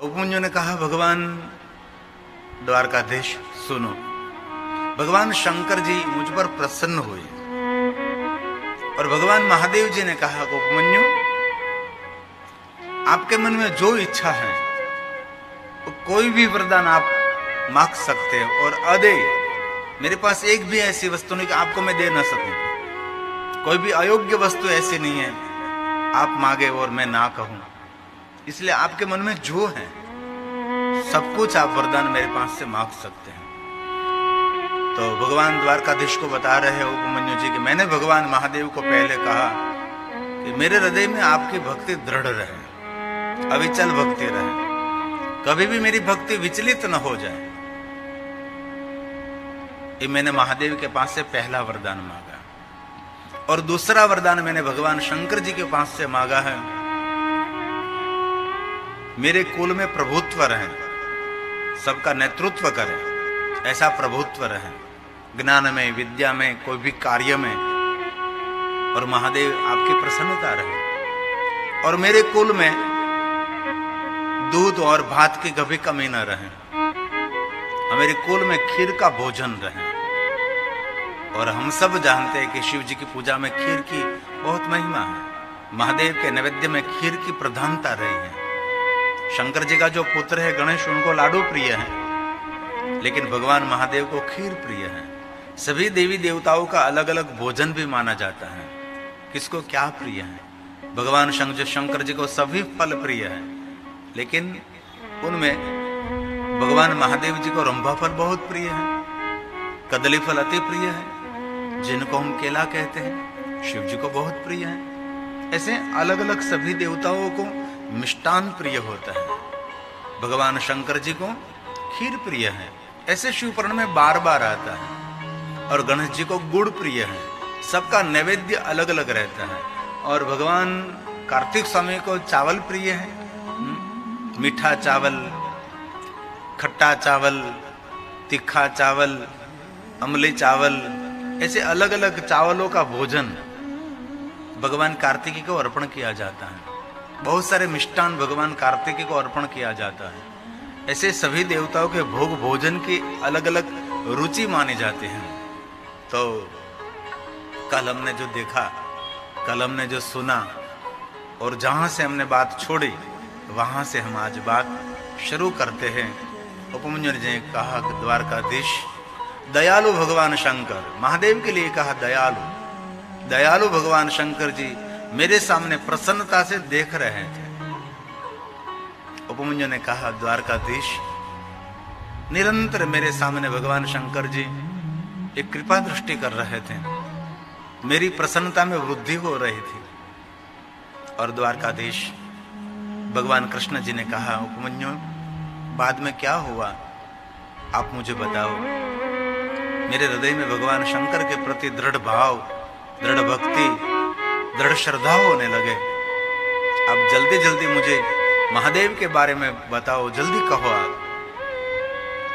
उपमन्यु ने कहा, भगवान द्वारकाधीश सुनो, भगवान शंकर जी मुझ पर प्रसन्न हुए और भगवान महादेव जी ने कहा, उपमन्यु आपके मन में जो इच्छा है तो कोई भी वरदान आप मांग सकते हैं और अदे मेरे पास एक भी ऐसी वस्तु नहीं कि आपको मैं दे ना सकूं। कोई भी अयोग्य वस्तु ऐसी नहीं है आप मांगे और मैं ना कहूं। इसलिए आपके मन में जो है सब कुछ आप वरदान मेरे पास से मांग सकते हैं। तो भगवान द्वारकाधीश को बता रहे हो उपमन्यु जी कि मैंने भगवान महादेव को पहले कहा कि मेरे हृदय में आपकी भक्ति दृढ़ रहे, अविचल भक्ति रहे, कभी भी मेरी भक्ति विचलित न हो जाए। ये मैंने महादेव के पास से पहला वरदान मांगा। और दूसरा वरदान मैंने भगवान शंकर जी के पास से मांगा है, मेरे कुल में प्रभुत्व रहे, सबका नेतृत्व करे, ऐसा प्रभुत्व रहे, ज्ञान में, विद्या में, कोई भी कार्य में, और महादेव आपकी प्रसन्नता रहे। और मेरे कुल में दूध और भात की कभी कमी न रहे, मेरे कुल में खीर का भोजन रहे। और हम सब जानते हैं कि शिव जी की पूजा में खीर की बहुत महिमा है। महादेव के नैवेद्य में खीर की प्रधानता रही है। शंकर जी का जो पुत्र है गणेश, उनको लाडू प्रिय है, लेकिन भगवान महादेव को खीर प्रिय है। सभी देवी देवताओं का अलग अलग भोजन भी माना जाता है, किसको क्या प्रिय है। भगवान शंकर जी को सभी फल प्रिय है, लेकिन उनमें भगवान महादेव जी को रंभा फल बहुत प्रिय है, कदली फल अति प्रिय है, जिनको हम केला कहते हैं, शिव जी को बहुत प्रिय है। ऐसे अलग अलग सभी देवताओं को मिष्टान प्रिय होता है। भगवान शंकर जी को खीर प्रिय है, ऐसे शिव पुराण में बार बार आता है। और गणेश जी को गुड़ प्रिय है, सबका नैवेद्य अलग अलग रहता है। और भगवान कार्तिक स्वामी को चावल प्रिय है, मीठा चावल, खट्टा चावल, तीखा चावल, अम्ली चावल, ऐसे अलग अलग चावलों का भोजन भगवान कार्तिकी को अर्पण किया जाता है। बहुत सारे मिष्टान भगवान कार्तिकी को अर्पण किया जाता है। ऐसे सभी देवताओं के भोग भोजन की अलग अलग रुचि मानी जाती है। तो कल हमने जो देखा, कल हमने जो सुना, और जहां से हमने बात छोड़ी वहां से हम आज बात शुरू करते हैं। उपमन्यु जी ने कहा कि द्वारकाधीश दयालु भगवान शंकर, महादेव के लिए कहा दयालु, दयालु भगवान शंकर जी मेरे सामने प्रसन्नता से देख रहे थे। उपमन्यु ने कहा, द्वारकाधीश निरंतर मेरे सामने भगवान शंकर जी एक कृपा दृष्टि कर रहे थे, मेरी प्रसन्नता में वृद्धि हो रही थी। और द्वारकाधीश भगवान कृष्ण जी ने कहा, उपमन्यु बाद में क्या हुआ आप मुझे बताओ। मेरे हृदय में भगवान शंकर के प्रति दृढ़ भाव, दृढ़ भक्ति, दृढ़ श्रद्धा होने लगे। अब जल्दी जल्दी मुझे महादेव के बारे में बताओ, जल्दी कहो आप।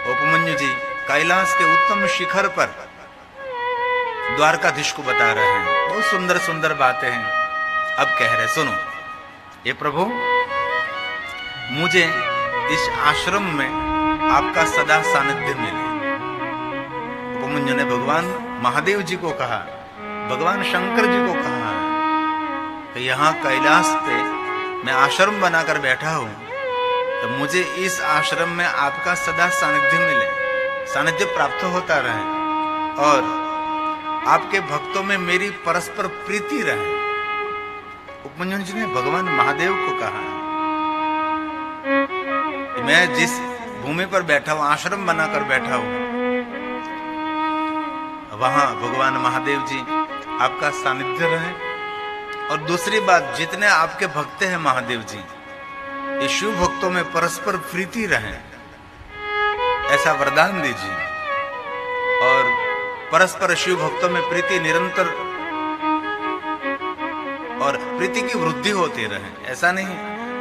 उपमन्यु जी कैलाश के उत्तम शिखर पर द्वारकाधीश को बता रहे हैं, बहुत सुंदर सुंदर बातें हैं। अब कह रहे, सुनो, ये प्रभु मुझे इस आश्रम में आपका सदा सानिध्य मिले। उपमन्यु ने भगवान महादेव जी को कहा, भगवान शंकर जी को कहा कि यहाँ कैलाश पे मैं आश्रम बनाकर बैठा हूं, तो मुझे इस आश्रम में आपका सदा सानिध्य मिले, सानिध्य प्राप्त होता रहे और आपके भक्तों में मेरी परस्पर प्रीति रहे। उपमन्यु जी ने भगवान महादेव को कहा, मैं जिस भूमि पर बैठा हूं, आश्रम बनाकर बैठा हूं, वहां भगवान महादेव जी आपका सानिध्य रहे। और दूसरी बात, जितने आपके भक्त हैं महादेव जी, ये शिव भक्तों में परस्पर प्रीति रहे, ऐसा वरदान दीजिए। और परस्पर शिव भक्तों में प्रीति निरंतर और प्रीति की वृद्धि होती रहे। ऐसा नहीं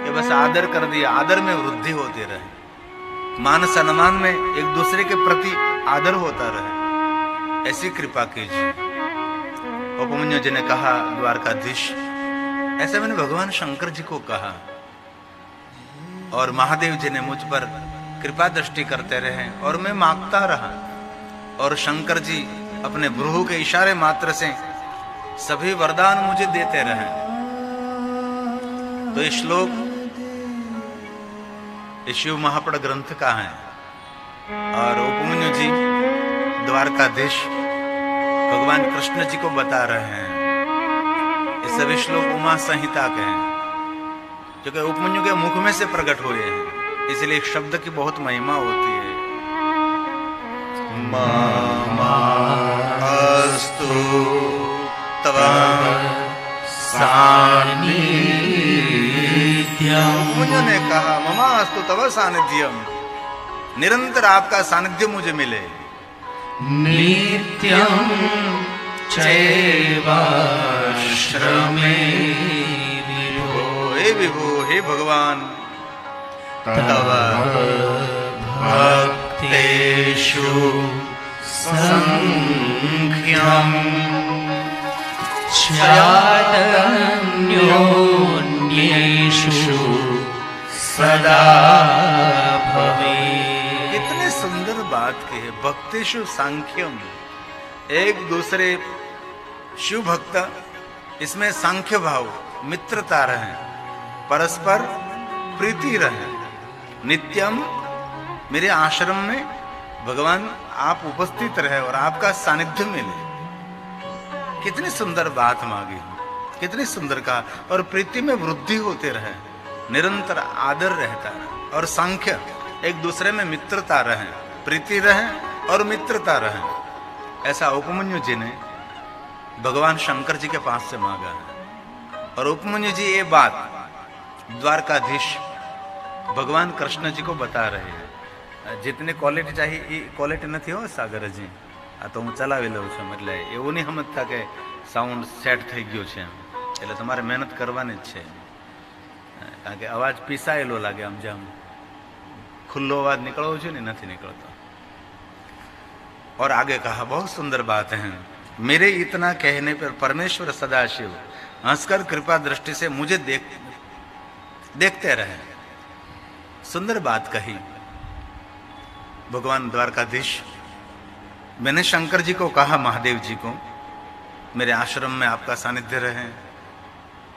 कि बस आदर कर दिया, आदर में वृद्धि होती रहे, मान सम्मान में एक दूसरे के प्रति आदर होता रहे, ऐसी कृपा कीजिए। उपमन्यु जी ने कहा, द्वारकाधीश ऐसे मैंने भगवान शंकर जी को कहा और महादेव जी ने मुझ पर कृपा दृष्टि करते रहे और मैं मांगता रहा और शंकर जी अपने भ्रूह के इशारे मात्र से सभी वरदान मुझे देते रहे। तो ये श्लोक शिव महापड़ ग्रंथ का है और उपमन्यु जी द्वारकाधीश भगवान कृष्ण जी को बता रहे हैं। ये सभी श्लोक उमा संहिता के हैं जो कि उपमन्यु के मुख में से प्रकट हुए हैं, इसलिए शब्द की बहुत महिमा होती है। मास्तु तव सानिध्यम, उपमन्यु ने कहा ममास्तु तव सानिध्यम, निरंतर आपका सानिध्य मुझे मिले। नित्यं चैवाश्रमे विभो, हे विभो हे भगवान, तव भक्तेषु संख्यं चादन्योन्येषु सदा भवे। कितने सुंदर बात की है। भक्तिषु सांख्यम, एक दूसरे शिव भक्त इसमें सांख्य भाव मित्रता रहे, परस्पर प्रीति रहे। नित्यम, मेरे आश्रम में भगवान आप उपस्थित रहे और आपका सानिध्य मिले। कितनी सुंदर बात मांगी, कितनी सुंदर कहा। और प्रीति में वृद्धि होते रहे, निरंतर आदर रहता रहे और सांख्य, एक दूसरे में मित्रता रहे, प्रीति रहे और मित्रता रहे। ऐसा उपमन्यु जी ने भगवान शंकर जी के पास से मांगा है। और उपमन्यु जी ये बात द्वारकाधीश भगवान कृष्ण जी को बता रहे हैं। जितने क्वालिटी चाहिए એ ક્વોલિટી નથી હો સાગરજી, આ તો હું ચલાવી લઉં છું, એટલે એવું નહીં સમજતા કે સાઉન્ડ સેટ થઈ ગયું છે, એટલે તમારે મહેનત કરવાની જ છે, કારણ કે અવાજ પીસાયેલો લાગે, આમ જેમ ખુલ્લો અવાજ નીકળવો છે ને નથી નીકળતો। और आगे कहा बहुत सुंदर बात है, मेरे इतना कहने पर परमेश्वर सदाशिव हंसकर कृपा दृष्टि से मुझे देखते रहे। सुंदर बात कही भगवान द्वारकाधीश। मैंने शंकर जी को कहा, महादेव जी को, मेरे आश्रम में आपका सानिध्य रहे,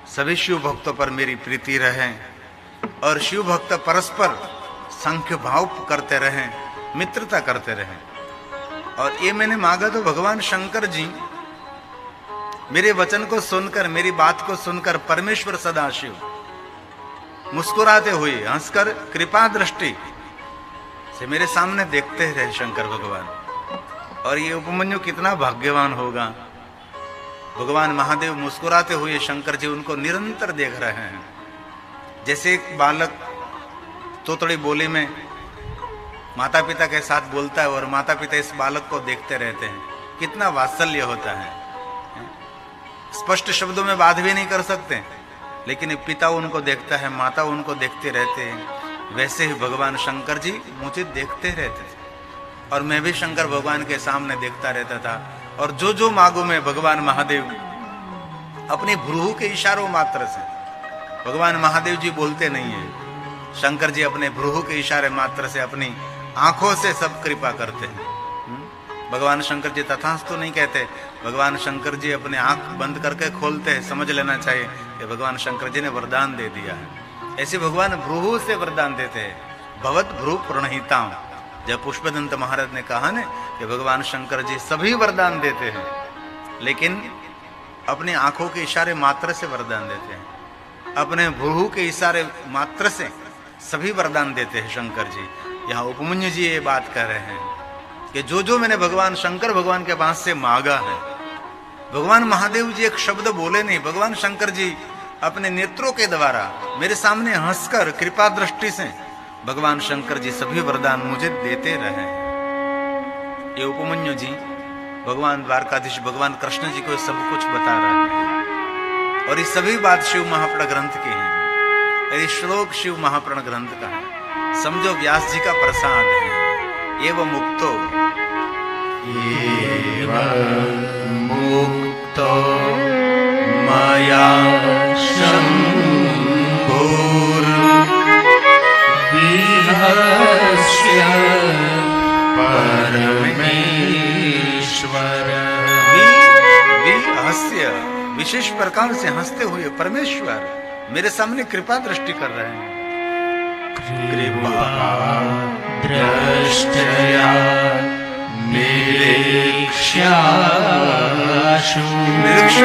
सभी शिव भक्तों पर मेरी प्रीति रहे और शिव भक्त परस्पर सांख्य भाव करते रहे, मित्रता करते रहे। और ये मैंने मांगा तो भगवान शंकर जी मेरे वचन को सुनकर, मेरी बात को सुनकर परमेश्वर सदाशिव मुस्कुराते हुए हंसकर कृपा दृष्टि से मेरे सामने देखते रहे शंकर भगवान। और ये उपमन्यु कितना भाग्यवान होगा, भगवान महादेव मुस्कुराते हुए शंकर जी उनको निरंतर देख रहे हैं। जैसे एक बालक तोतड़ी बोली में माता पिता के साथ बोलता है और माता पिता इस बालक को देखते रहते हैं, कितना वात्सल्य होता है। स्पष्ट शब्दों में बात भी नहीं कर सकते, लेकिन पिता उनको देखता है, माता उनको देखते रहते हैं। वैसे ही भगवान शंकर जी मुझे देखते रहते थे और मैं भी शंकर भगवान के सामने देखता रहता था। और जो जो मांगू में भगवान महादेव अपनी भ्रूह के इशारों मात्र से, भगवान महादेव जी बोलते नहीं है, शंकर जी अपने भ्रूह के इशारे मात्र से अपनी आंखों से सब कृपा करते हैं। भगवान शंकर जी तथास्तु नहीं कहते, भगवान शंकर जी अपने आंख बंद करके खोलते हैं। समझ लेना चाहिए कि भगवान शंकर जी ने वरदान दे दिया है। ऐसे भगवान भ्रूह से वरदान देते हैं। भवत भ्रू प्रणहिताम, जब पुष्पदंत महाराज ने कहा ना कि भगवान शंकर जी सभी वरदान देते हैं, लेकिन अपनी आंखों के इशारे मात्र से वरदान देते हैं, अपने भ्रूह के इशारे मात्र से सभी वरदान देते हैं शंकर जी। यहाँ उपमन्यु जी ये बात कह रहे हैं कि जो जो मैंने भगवान शंकर भगवान के पास से मांगा है, भगवान महादेव जी एक शब्द बोले नहीं, भगवान शंकर जी अपने नेत्रों के द्वारा मेरे सामने हंसकर कृपा दृष्टि से भगवान शंकर जी सभी वरदान मुझे देते रहे। ये उपमन्यु जी भगवान द्वारकाधीश भगवान कृष्ण जी को सब कुछ बता रहे हैं। और ये सभी बात शिव महापुराण ग्रंथ की है। ये श्लोक शिव महापुराण ग्रंथ का है। समझो व्यास जी का प्रसाद है। एवं मुक्तो, मुक्तो मया शंभुर रहस्य परमेश्वर। हास्य विशेष प्रकार से हंसते हुए परमेश्वर मेरे सामने कृपा दृष्टि कर रहे हैं। कृपा दृष्टया निरीक्षण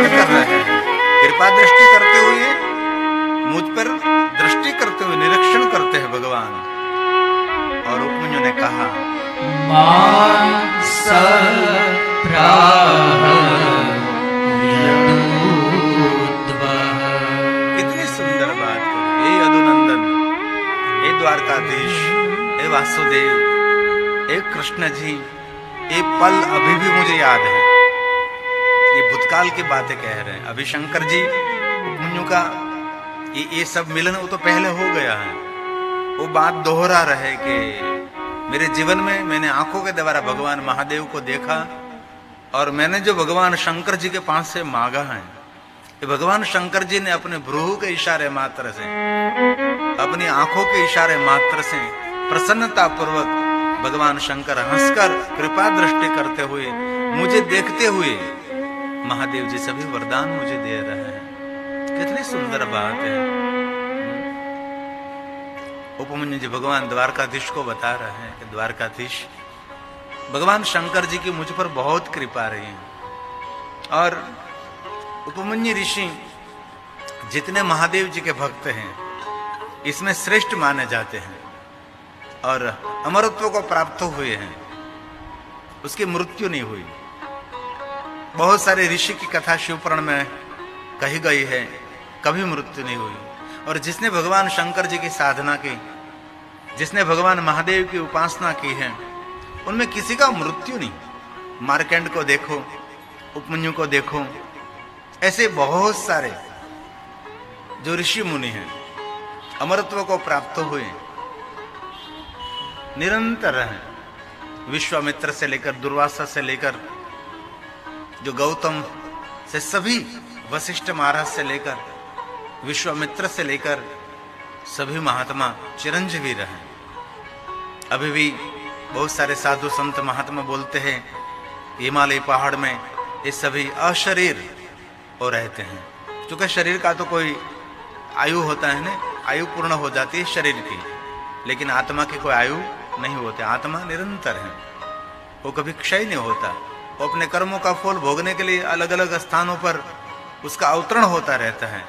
कर रहे हैं। कृपा दृष्टि करते हुए मुझ पर दृष्टि करते हुए निरीक्षण करते हैं भगवान। और उपमन्यु ने कहा कितनी सुंदर बात करी। हे यदुनंदन, हे द्वारकाधीश, हे वासुदेव, हे कृष्ण जी, ये पल अभी भी मुझे याद है। ये भूतकाल की बातें कह रहे हैं। अभी शंकर जी उपमन्यु का ये सब मिलन वो तो पहले हो गया है। वो बात दोहरा रहे कि मेरे जीवन में मैंने आंखों के द्वारा भगवान महादेव को देखा और मैंने जो भगवान शंकर जी के पास से मांगा है, ये भगवान शंकर जी ने अपने भ्रूह के इशारे मात्र से, अपनी आंखों के इशारे मात्र से प्रसन्नता पूर्वक भगवान शंकर हंसकर कृपा दृष्टि करते हुए मुझे देखते हुए महादेव जी सभी वरदान मुझे दे रहे हैं। कितनी सुंदर बात है। उपमन्यु जी भगवान द्वारकाधीश को बता रहे हैं कि द्वारकाधीश, भगवान शंकर जी की मुझ पर बहुत कृपा रही है। और उपमन्यु ऋषि जितने महादेव जी के भक्त हैं इसमें श्रेष्ठ माने जाते हैं और अमरत्व को प्राप्त हुए हैं। उसकी मृत्यु नहीं हुई। बहुत सारे ऋषि की कथा शिवपुराण में कही गई है, कभी मृत्यु नहीं हुई। और जिसने भगवान शंकर जी की साधना की, जिसने भगवान महादेव की उपासना की है, उनमें किसी का मृत्यु नहीं। मार्कंड को देखो, उपमन्यु को देखो, ऐसे बहुत सारे जो ऋषि मुनि हैं अमरत्व को प्राप्त हुए निरंतर हैं। विश्वामित्र से लेकर दुर्वासा से लेकर जो गौतम से सभी, वशिष्ठ महाराज से लेकर विश्वामित्र से लेकर सभी महात्मा चिरंजीवी रहे। अभी भी बहुत सारे साधु संत महात्मा बोलते हैं हिमालय पहाड़ में ये सभी अशरीर हो रहते हैं। क्योंकि शरीर का तो कोई आयु होता है ना, आयु पूर्ण हो जाती है शरीर की, लेकिन आत्मा की कोई आयु नहीं होती। आत्मा निरंतर है, वो कभी क्षय नहीं होता। वो अपने कर्मों का फल भोगने के लिए अलग अलग स्थानों पर उसका अवतरण होता रहता है।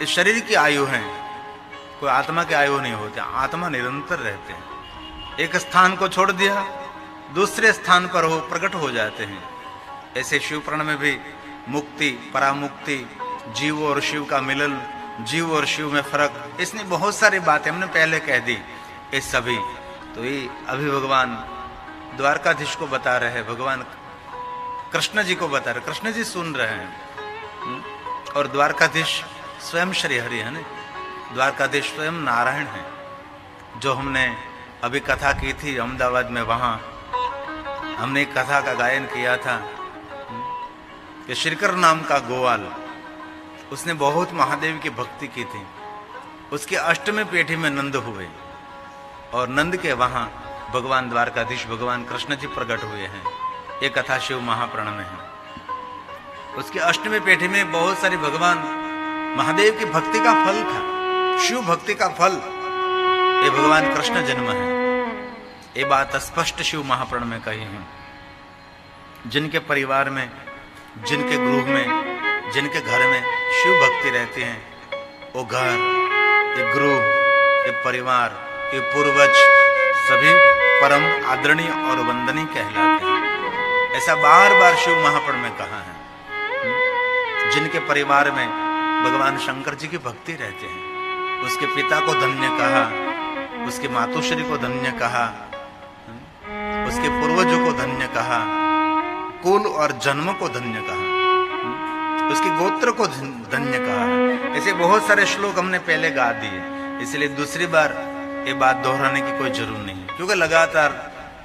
इस शरीर की आयु है, कोई आत्मा की आयु नहीं होती। आत्मा निरंतर रहते हैं। एक स्थान को छोड़ दिया, दूसरे स्थान पर वो प्रकट हो जाते हैं। ऐसे शिवपुराण में भी मुक्ति, परामुक्ति, जीव और शिव का मिलन, जीव और शिव में फर्क, इसने बहुत सारी बातें हमने पहले कह दी। ये सभी तो ये अभी भगवान द्वारकाधीश को बता रहे हैं, भगवान कृष्ण जी को बता रहे। कृष्ण जी सुन रहे हैं और द्वारकाधीश स्वयं श्री हरि है ना, द्वारकाधीश स्वयं नारायण है। जो हमने अभी कथा की थी अहमदाबाद में, वहाँ हमने एक कथा का गायन किया था कि श्रीकर नाम का गोवाल, उसने बहुत महादेव की भक्ति की थी। उसके अष्टमी पेठी में नंद हुए और नंद के वहाँ भगवान द्वारकाधीश भगवान कृष्ण जी प्रकट हुए हैं। ये कथा शिव महापुराण में है। उसकी अष्टमी पेठी में बहुत सारी भगवान महादेव की भक्ति का फल था। शिव भक्ति का फल ये भगवान कृष्ण जन्म है। ये बात स्पष्ट शिव महापुराण में कही है। जिनके परिवार में, जिनके गृह में, जिनके घर में शिव भक्ति रहती है, वो घर, ये गृह, ये परिवार, ये पूर्वज सभी परम आदरणीय और वंदनीय कहलाते हैं। ऐसा बार बार शिव महापुराण में कहा है। जिनके परिवार में भगवान शंकर जी की भक्ति रहते हैं, उसके पिता को धन्य कहा, उसके मातोश्री को धन्य कहा, उसके पूर्वजों को धन्य कहा, कुल और जन्म को धन्य कहा, उसके गोत्र को धन्य कहा। ऐसे बहुत सारे श्लोक हमने पहले गा दिए, इसलिए दूसरी बार ये बात दोहराने की कोई जरूरत नहीं, क्योंकि लगातार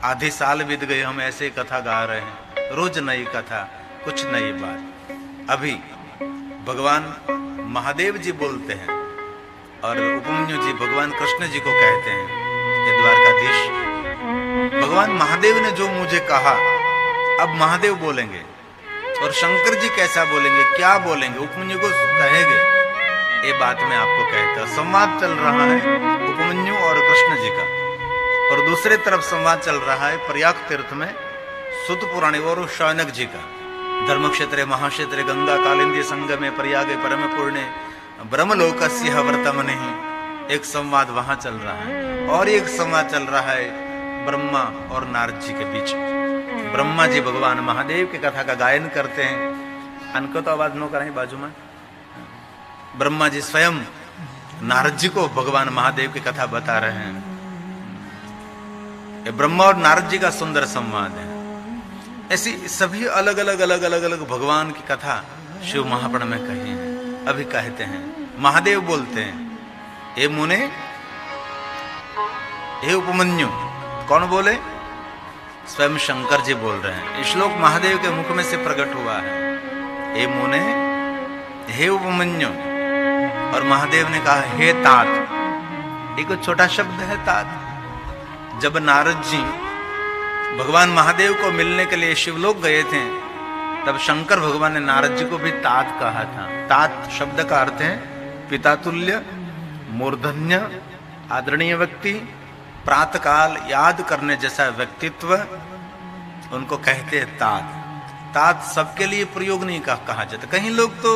आधे साल बीत गए हम ऐसे कथा गा रहे हैं, रोज नई कथा, कुछ नई बात। अभी भगवान महादेव जी बोलते हैं और उपमन्यु जी भगवान कृष्ण जी को कहते हैं हे द्वारकाधीश, भगवान महादेव ने जो मुझे कहा, अब महादेव बोलेंगे और शंकर जी कैसा बोलेंगे, क्या बोलेंगे, उपमन्यु को कहेंगे, ये बात मैं आपको कहता। संवाद चल रहा है उपमन्यु और कृष्ण जी का, और दूसरे तरफ संवाद चल रहा है प्रयाग तीर्थ में सुत पुराणी और शौनक जी का। धर्म क्षेत्र महाक्षेत्र गंगा कालिंदी संगमे प्रयागे परम पुण्य ब्रह्मलोकस्य वर्तमने, एक संवाद वहां चल रहा है। और एक संवाद चल रहा है ब्रह्मा और नारद जी के बीच। ब्रह्मा जी भगवान महादेव की कथा का गायन करते हैं। अनको तो आवाज न कराएं बाजू में। ब्रह्मा जी स्वयं नारद जी को भगवान महादेव की कथा बता रहे हैं। ये ब्रह्मा और नारद जी का सुंदर संवाद है। ऐसी सभी अलग अलग भगवान की कथा शिव महापुराण में कही है। अभी कहते हैं, महादेव बोलते हैं, हे मुने, हे उपमन्यु। कौन बोले? स्वयं शंकर जी बोल रहे हैं। श्लोक महादेव के मुख में से प्रकट हुआ है। हे मुने, हे उपमन्यु। और महादेव ने कहा, हे तात। एक छोटा शब्द है तात। जब नारद जी भगवान महादेव को मिलने के लिए शिवलोक गए थे, तब शंकर भगवान ने नारद जी को भी तात कहा था। तात शब्द का अर्थ है पितातुल्य, मूर्धन्य, आदरणीय व्यक्ति, प्रातःकाल याद करने जैसा व्यक्तित्व, उनको कहते हैं तात। तात सबके लिए प्रयोग नहीं कहा जाता। कहीं लोग तो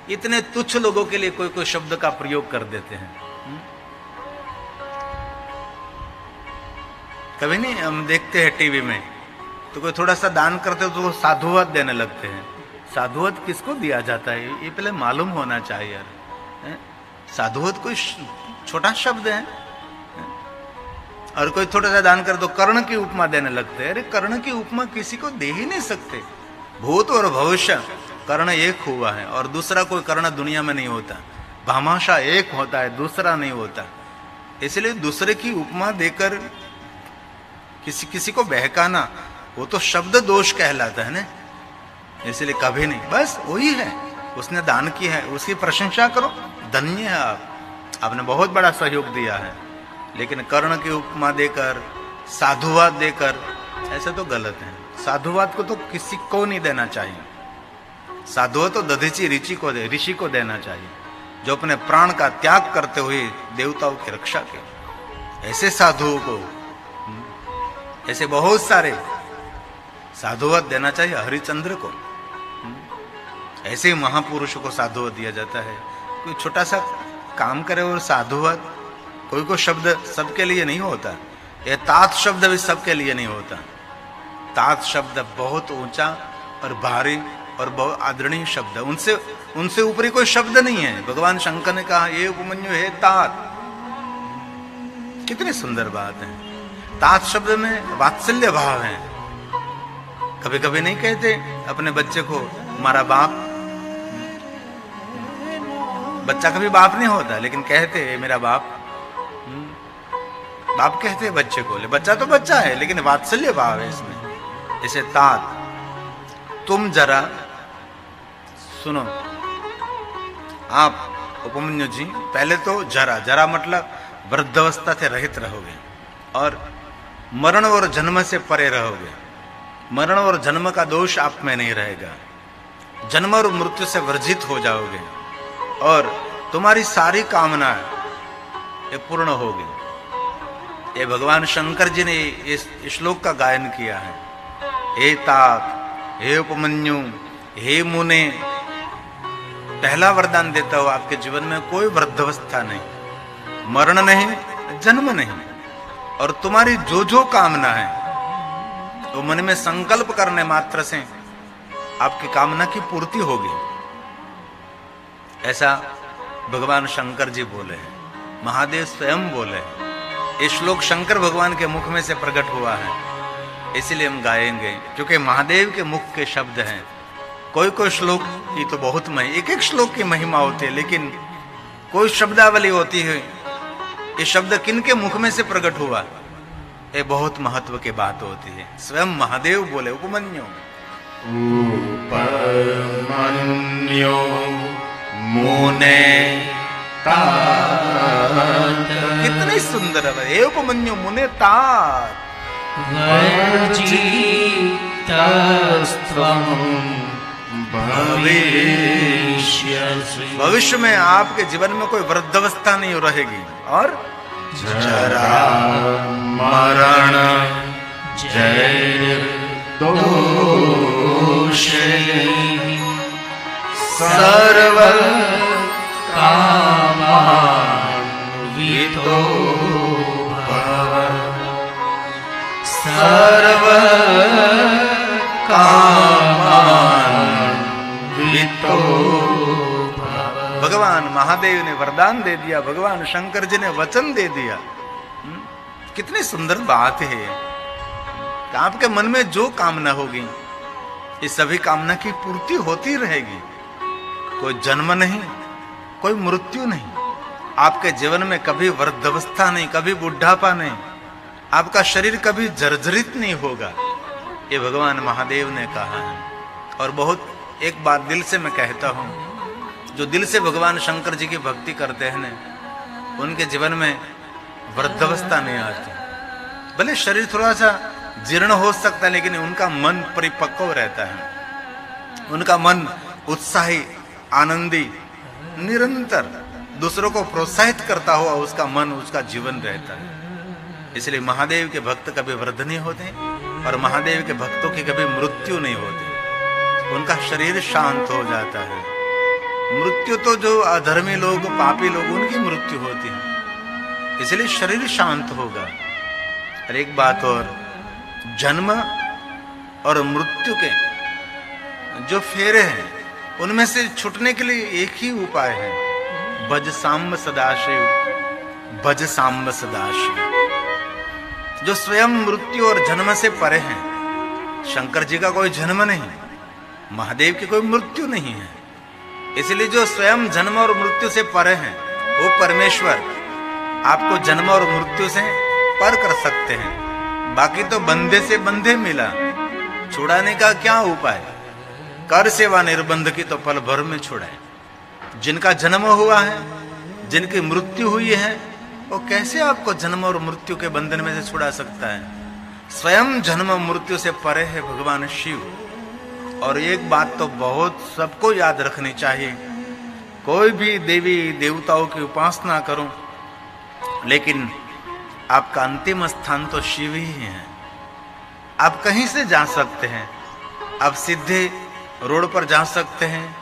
इतने तुच्छ लोगों के लिए कोई शब्द का प्रयोग कर देते हैं। कभी नहीं हम देखते हैं टीवी में, तो कोई थोड़ा सा दान करते हो तो वो साधुवाद देने लगते हैं। साधुवाद किसको दिया जाता है, ये पहले मालूम होना चाहिए यार। साधुवाद कोई छोटा शब्द है। और कोई थोड़ा सा दान कर दो, कर्ण की उपमा देने लगते हैं। अरे कर्ण की उपमा किसी को दे ही नहीं सकते। भूत और भविष्य कर्ण एक हुआ है, और दूसरा कोई कर्ण दुनिया में नहीं होता। भामाशा एक होता है, दूसरा नहीं होता। इसलिए दूसरे की उपमा देकर किसी को बहकाना, वो तो शब्द दोष कहलाता है ना। इसलिए कभी नहीं, बस वही है, उसने दान किया है, उसकी प्रशंसा करो, धन्य है आपने बहुत बड़ा सहयोग दिया है। लेकिन कर्ण की उपमा देकर, साधुवाद देकर, ऐसा तो गलत है। साधुवाद को तो किसी को नहीं देना चाहिए। साधुवाद तो दधीची ऋषि को देना चाहिए, जो अपने प्राण का त्याग करते हुए देवताओं की रक्षा के। ऐसे साधुओं को, ऐसे बहुत सारे साधुवाद देना चाहिए। हरिचंद्र को, ऐसे महापुरुष को साधुवाद दिया जाता है। कोई छोटा सा काम करे और साधुवाद, कोई शब्द सबके लिए नहीं होता। ये तात शब्द भी सबके लिए नहीं होता। तात शब्द बहुत ऊंचा और भारी और बहुत आदरणीय शब्द है। उनसे ऊपरी कोई शब्द नहीं है। भगवान शंकर ने कहा, ये उपमन्यु है तात। कितनी सुंदर बात है। तात शब्द में वात्सल्य भाव है। कभी कभी नहीं कहते अपने बच्चे को हमारा बाप। बच्चा कभी बाप नहीं होता, लेकिन कहते हैं मेरा बाप। बाप कहते हैं बच्चे को। बच्चा तो बच्चा है, लेकिन वात्सल्य भाव है इसमें। इसे तात। तुम जरा सुनो, आप उपमन्यु जी, पहले तो जरा मतलब वृद्धावस्था से रहित रहोगे और मरण और जन्म से परे रहोगे। मरण और जन्म का दोष आप में नहीं रहेगा। जन्म और मृत्यु से वर्जित हो जाओगे और तुम्हारी सारी कामनाएं ये पूर्ण होगी। ये भगवान शंकर जी ने इस श्लोक का गायन किया है। हे तात, हे उपमन्यु, हे मुने, पहला वरदान देता हूं, आपके जीवन में कोई वृद्धावस्था नहीं, मरण नहीं, जन्म नहीं। और तुम्हारी जो कामना है वो मन में संकल्प करने मात्र से आपकी कामना की पूर्ति होगी। ऐसा भगवान शंकर जी बोले हैं, महादेव स्वयं बोले हैं। ये श्लोक शंकर भगवान के मुख में से प्रकट हुआ है, इसलिए हम गाएंगे, क्योंकि महादेव के मुख के शब्द हैं। कोई श्लोक की तो बहुत एक श्लोक की महिमा होती है, लेकिन कोई शब्दावली होती है। ये शब्द किनके मुख में से प्रकट हुआ, ये बहुत महत्व की बात होती है। स्वयं महादेव बोले, उपमन्यु मुने तात। कितना कितने सुंदर है। हे उपमन्यु मुने तात वर्जितस्त्वं भविष्यसि। भविष्य में आपके जीवन में कोई वृद्धावस्था नहीं रहेगी और जरा मरण जयदोषे सर्व कामान्वितो भव सर्व कामान्वितो भव। भगवान महादेव ने वरदान दे दिया, भगवान शंकर जी ने वचन दे दिया। कितनी सुंदर बात है ये। आपके मन में जो कामना होगी ये सभी कामना की पूर्ति होती रहेगी। कोई जन्म नहीं, कोई मृत्यु नहीं, आपके जीवन में कभी वृद्धावस्था नहीं, कभी बुढ़ापा नहीं, आपका शरीर कभी जर्जरित नहीं होगा। ये भगवान महादेव ने कहा है। और बहुत एक बात दिल से मैं कहता हूं, जो दिल से भगवान शंकर जी की भक्ति करते हैं ना, उनके जीवन में वृद्धावस्था नहीं आती। भले शरीर थोड़ा सा जीर्ण हो सकता है, लेकिन उनका मन परिपक्व रहता है। उनका मन उत्साही, आनंदी, निरंतर दूसरों को प्रोत्साहित करता हुआ उसका मन, उसका जीवन रहता है। इसलिए महादेव के भक्त कभी वृद्ध नहीं होते और महादेव के भक्तों की कभी मृत्यु नहीं होती। उनका शरीर शांत हो जाता है। मृत्यु तो जो अधर्मी लोग, पापी लोग, उनकी मृत्यु होती है। इसलिए शरीर शांत होगा। और एक बात और, जन्म और मृत्यु के जो फेरे हैं उनमें से छूटने के लिए एक ही उपाय है, भज सांब सदाशिव, भज सांब सदाशिव। जो स्वयं मृत्यु और जन्म से परे हैं। शंकर जी का कोई जन्म नहीं, महादेव की कोई मृत्यु नहीं है। इसलिए जो स्वयं जन्म और मृत्यु से परे हैं वो परमेश्वर आपको जन्म और मृत्यु से पर कर सकते हैं। बाकी तो बंधे से बंधे मिला, छुड़ाने का क्या उपाय। कर सेवा निर्बंध की तो पल भर में छुड़ाए। जिनका जन्म हुआ है, जिनकी मृत्यु हुई है, वो कैसे आपको जन्म और मृत्यु के बंधन में से छुड़ा सकता है। स्वयं जन्म मृत्यु से परे है भगवान शिव। और एक बात तो बहुत सबको याद रखनी चाहिए, कोई भी देवी देवताओं की उपासना करो, लेकिन आपका अंतिम स्थान तो शिव ही है। आप कहीं से जा सकते हैं, आप सीधे रोड पर जा सकते हैं,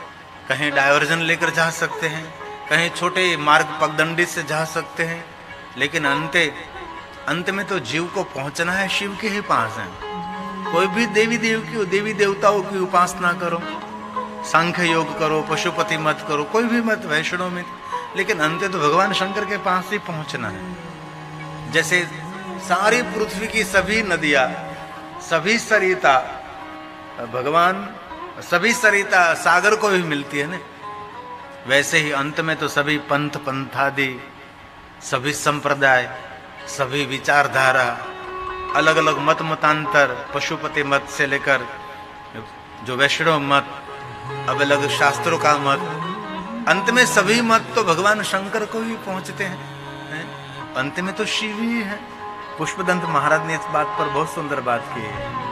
कहीं डायवर्जन लेकर जा सकते हैं, कहीं छोटे मार्ग पगडंडी से जा सकते हैं, लेकिन अंत में तो जीव को पहुंचना है शिव के ही पास है। कोई भी देवी देवताओं की उपासना करो, सांख्य योग करो, पशुपति मत करो, कोई भी मत, वैष्णव मत, लेकिन अंत तो भगवान शंकर के पास ही पहुंचना है। जैसे सारी पृथ्वी की सभी नदियां, सभी सरिता भगवान, सभी सरिता सागर को भी मिलती है ना, वैसे ही अंत में तो सभी पंथ पंथादि, सभी संप्रदाय, सभी विचारधारा, अलग अलग मत मतांतर, पशुपति मत से लेकर जो वैष्णव मत, अब अलग शास्त्रों का मत, अंत में सभी मत तो भगवान शंकर को ही पहुंचते हैं। अंत में तो शिव ही है। पुष्पदंत महाराज ने इस बात पर बहुत सुंदर बात की है।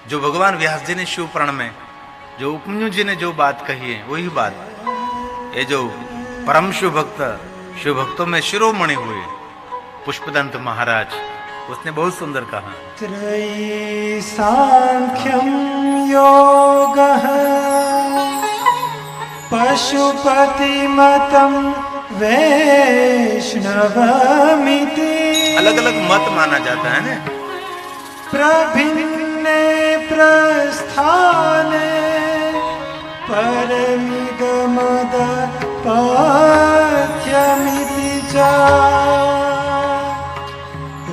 जो भगवान व्यास जी ने शिव पुराण में, जो उपमन्यु जी ने जो बात कही है, वही बात ये जो परम शिव भक्तों में शिरोमणि हुए पुष्पदंत महाराज, उसने बहुत सुंदर कहा, त्रयी सांख्यम योगः पशुपति मतम वैष्णवमिति। अलग अलग मत माना जाता है ना। प्रभिन्ने प्रस्थाने परमिदमद पाथ्यमिति च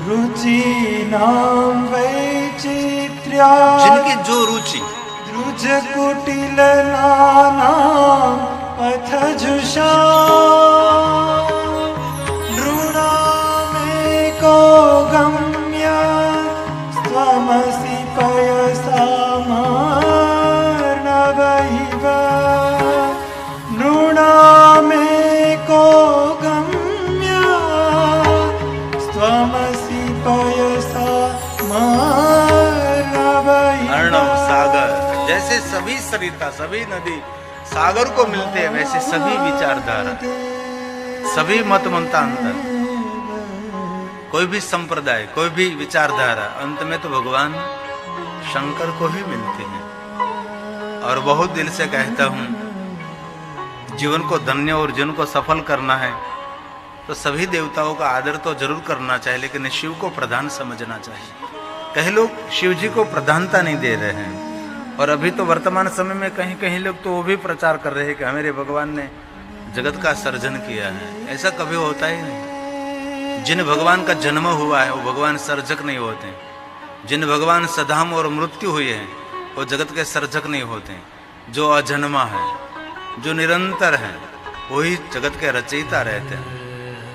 रुचिनां वैचित्र्या। जिनकी जो रुचि, द्रुज कुटिल नानां अथ जुषा नृणामेको गम्य स्वमसि पयसामार्णवैव। सभी सरिता सभी नदी सागर को मिलते हैं, वैसे सभी विचारधारा सभी मत मतांतर कोई भी संप्रदाय कोई भी विचारधारा अंत में तो भगवान शंकर को ही मिलते हैं। और बहुत दिल से कहता हूं, जीवन को धन्य और जीवन को सफल करना है तो सभी देवताओं का आदर तो जरूर करना चाहिए, लेकिन शिव को प्रधान समझना चाहिए। कई लोग शिव जी को प्रधानता नहीं दे रहे हैं, और अभी तो वर्तमान समय में कहीं कहीं लोग तो वो भी प्रचार कर रहे हैं कि हमारे भगवान ने जगत का सर्जन किया है। ऐसा कभी होता ही नहीं। जिन भगवान का जन्म हुआ है वो भगवान सर्जक नहीं होते। जिन भगवान सधाम और मृत्यु हुई है वो जगत के सर्जक नहीं होते। जो अजन्मा है जो निरंतर है वही जगत के रचयिता रहते हैं।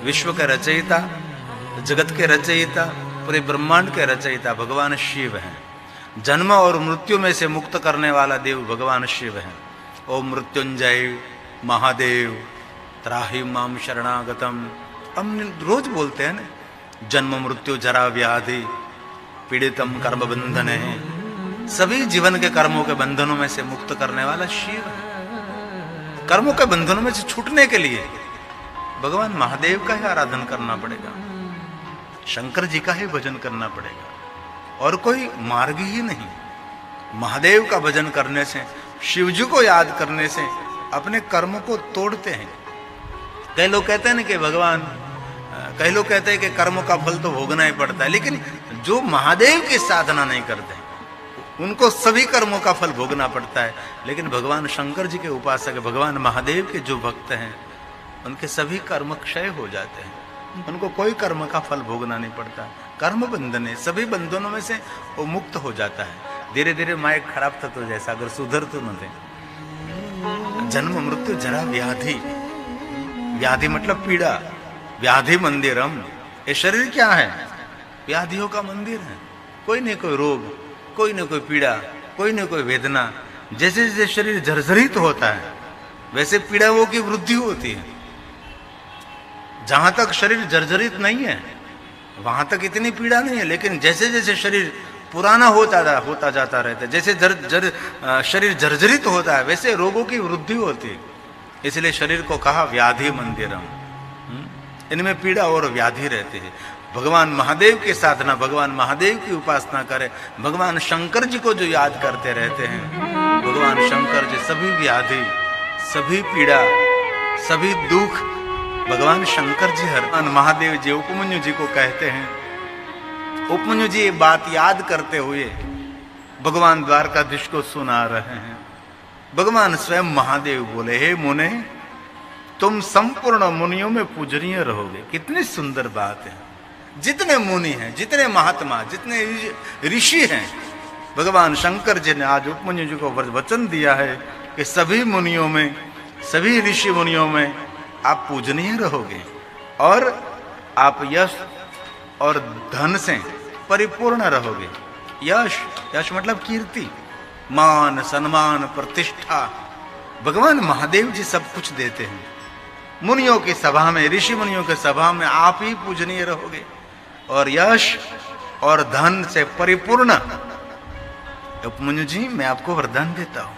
विश्व के रचयिता जगत के रचयिता पूरे ब्रह्मांड के रचयिता भगवान शिव हैं। जन्म और मृत्यु में से मुक्त करने वाला देव भगवान शिव है। ओम मृत्युंजय महादेव त्राहि माम शरणागतम। हम रोज बोलते हैं ना, जन्म मृत्यु जरा व्याधि पीड़ितम कर्म बंधन है। सभी जीवन के कर्मों के बंधनों में से मुक्त करने वाला शिव है। कर्मों के बंधनों में से छूटने के लिए भगवान महादेव का ही आराधन करना पड़ेगा, शंकर जी का ही भजन करना पड़ेगा, और कोई मार्ग ही नहीं। महादेव का भजन करने से, शिव जी को याद करने से अपने कर्म को तोड़ते हैं। कई लोग कहते हैं ना कि भगवान, कई लोग कहते हैं कि कर्मों का फल तो भोगना ही पड़ता है, लेकिन जो महादेव की साधना नहीं करते उनको सभी कर्मों का फल भोगना पड़ता है। लेकिन भगवान शंकर जी के उपासक, भगवान महादेव के जो भक्त हैं उनके सभी कर्म क्षय हो जाते हैं। उनको कोई कर्म का फल भोगना नहीं पड़ता। कर्म बंधन है, सभी बंधनों में से वो मुक्त हो जाता है। धीरे धीरे माइक खराब था तो जैसा, अगर सुधर तो न थे। जन्म मृत्यु जरा व्याधि, व्याधि मतलब पीड़ा, व्याधि मंदिरम। ये शरीर क्या है? व्याधियों का मंदिर है। कोई नहीं कोई रोग, कोई न कोई पीड़ा, कोई न कोई वेदना। जैसे जैसे शरीर जर्जरित होता है वैसे पीड़ाओं की वृद्धि होती है। जहां तक शरीर जर्जरित नहीं है वहां तक इतनी पीड़ा नहीं है, लेकिन जैसे जैसे शरीर पुराना होता जाता रहता है, जैसे शरीर जर्जरित होता है वैसे रोगों की वृद्धि होती है। इसलिए शरीर को कहा व्याधि मंदिरम। इनमें पीड़ा और व्याधि रहती है। भगवान महादेव की साधना, भगवान महादेव की उपासना करें, भगवान शंकर जी को जो याद करते रहते हैं, भगवान शंकर जी सभी व्याधि, सभी पीड़ा, सभी दुख भगवान शंकर जी हर। महादेव जी उपमन्यु जी को कहते हैं, उपमन्यु जी ये बात याद करते हुए भगवान द्वारकाधीश को सुना रहे हैं। भगवान स्वयं महादेव बोले, हे मुने तुम संपूर्ण मुनियों में पूजनीय रहोगे। कितनी सुंदर बात है। जितने मुनि हैं, जितने महात्मा, जितने ऋषि हैं, भगवान शंकर जी ने आज उपमन्यु जी को वचन दिया है कि सभी मुनियों में, सभी ऋषि मुनियों में आप पूजनीय रहोगे और आप यश और धन से परिपूर्ण रहोगे। यश, यश मतलब कीर्ति, मान, सम्मान, प्रतिष्ठा। भगवान महादेव जी सब कुछ देते हैं। मुनियों की सभा में, ऋषि मुनियों की सभा में आप ही पूजनीय रहोगे और यश और धन से परिपूर्ण। उपमन्यु जी मैं आपको वरदान देता हूं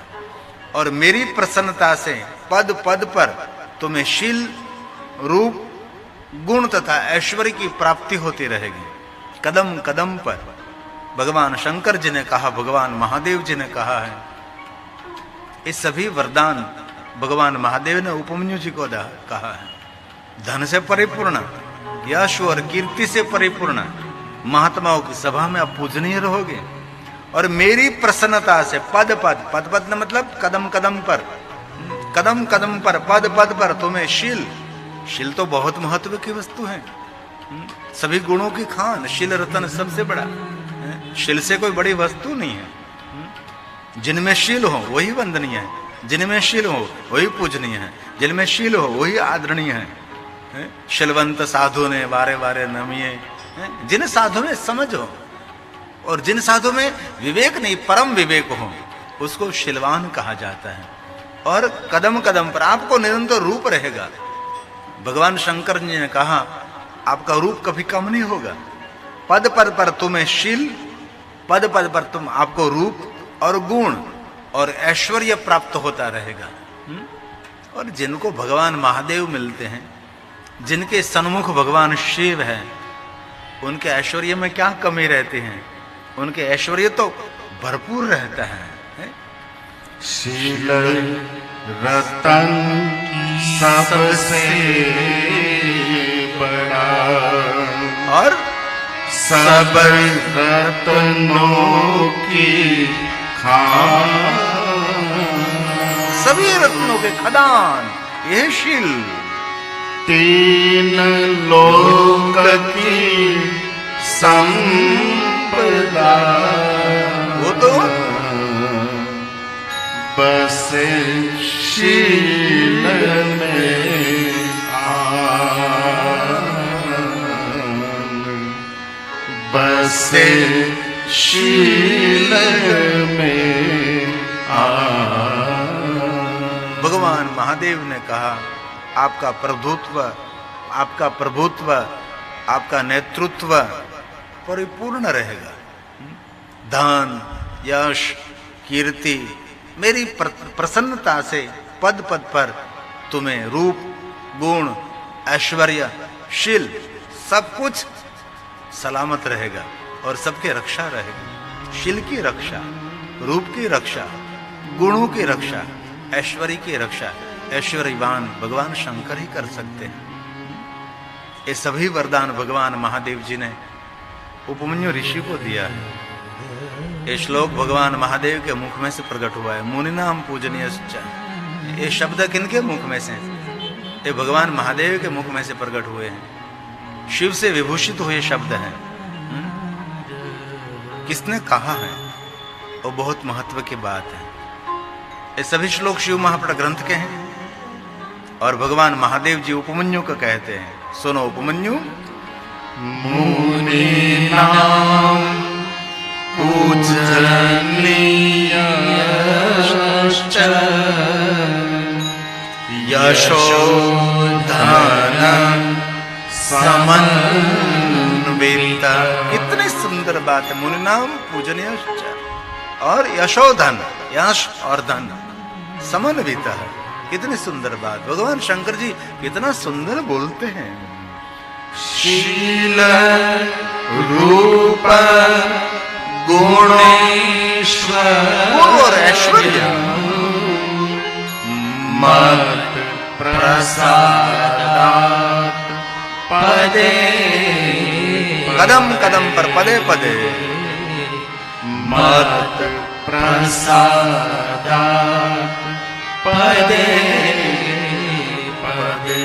और मेरी प्रसन्नता से पद पद पर तुम्हें शील, रूप, गुण तथा ऐश्वर्य की प्राप्ति होती रहेगी। कदम कदम पर भगवान शंकर जी ने कहा, भगवान महादेव जी ने कहा है। ये सभी वरदान भगवान महादेव ने उपमन्यु जी को कहा है। धन से परिपूर्ण, यश और कीर्ति से परिपूर्ण महात्माओं की सभा में आप पूजनीय रहोगे और मेरी प्रसन्नता से पद पद, पद पद न मतलब कदम कदम पर, कदम कदम पर, पद पद पर तुम्हें शील, शील तो बहुत महत्व की वस्तु है। सभी गुणों की खान, शील रतन सबसे बड़ा। शील से कोई बड़ी वस्तु नहीं है। जिनमें शील हो वही वंदनीय है, जिनमें शील हो वही पूजनीय है, जिनमें शील हो वही आदरणीय है। शीलवंत साधु ने वारे वारे नमिए। जिन साधु में समझ हो और जिन साधु में विवेक नहीं परम विवेक हो उसको शीलवान कहा जाता है। और कदम कदम पर आपको निरंतर रूप रहेगा। भगवान शंकर जी ने कहा आपका रूप कभी कम नहीं होगा। पद पद पर तुम्हें शील, पद पद पर तुम आपको रूप और गुण और ऐश्वर्य प्राप्त होता रहेगा। और जिनको भगवान महादेव मिलते हैं, जिनके सन्मुख भगवान शिव है, उनके ऐश्वर्य में क्या कमी रहती है? उनके ऐश्वर्य तो भरपूर रहता है। शील रतन सबसे बड़ा और सब रत्नों की खान, सभी रत्नों के खदान यह शील। 3 लोक की संपदा वो तो बस शील में बस शील में भगवान महादेव ने कहा, आपका प्रभुत्व, आपका नेतृत्व परिपूर्ण रहेगा। धन, यश, कीर्ति, मेरी प्रसन्नता से पद पद पर तुम्हें रूप, गुण, ऐश्वर्य, शील सब कुछ सलामत रहेगा और सबके रक्षा रहेगी। शील की रक्षा, रूप की रक्षा, गुणों की रक्षा, ऐश्वर्य की रक्षा ऐश्वर्यवान भगवान शंकर ही कर सकते हैं। ये सभी वरदान भगवान महादेव जी ने उपमन्यु ऋषि को दिया है। ये श्लोक भगवान महादेव के मुख में से प्रकट हुआ है। मुनिनाम पूजनीयश्च, ये शब्द किनके मुख में से? ये भगवान महादेव के मुख में से प्रकट हुए हैं। शिव से विभूषित हुए शब्द हैं। किसने कहा है? वो बहुत महत्व की बात है। ये सभी श्लोक शिव महापट ग्रंथ के हैं और भगवान महादेव जी उपमन्यु को कहते हैं। सुनो उपमन्यु। मुनीनाम पूजनीयश्च यशोधन समन्वित। कितनी सुंदर बात है। मुनिनाम पूजनीयश्च और यशोधन, यश और धन समन्वित है। कितनी सुंदर बात। भगवान शंकर जी कितना सुंदर बोलते हैं। शील रूप गुणेश्वर और ऐश्वर्य मत प्रसादात् पदे कदम कदम पर पदे पदे मत प्रसादात् पदे पदे।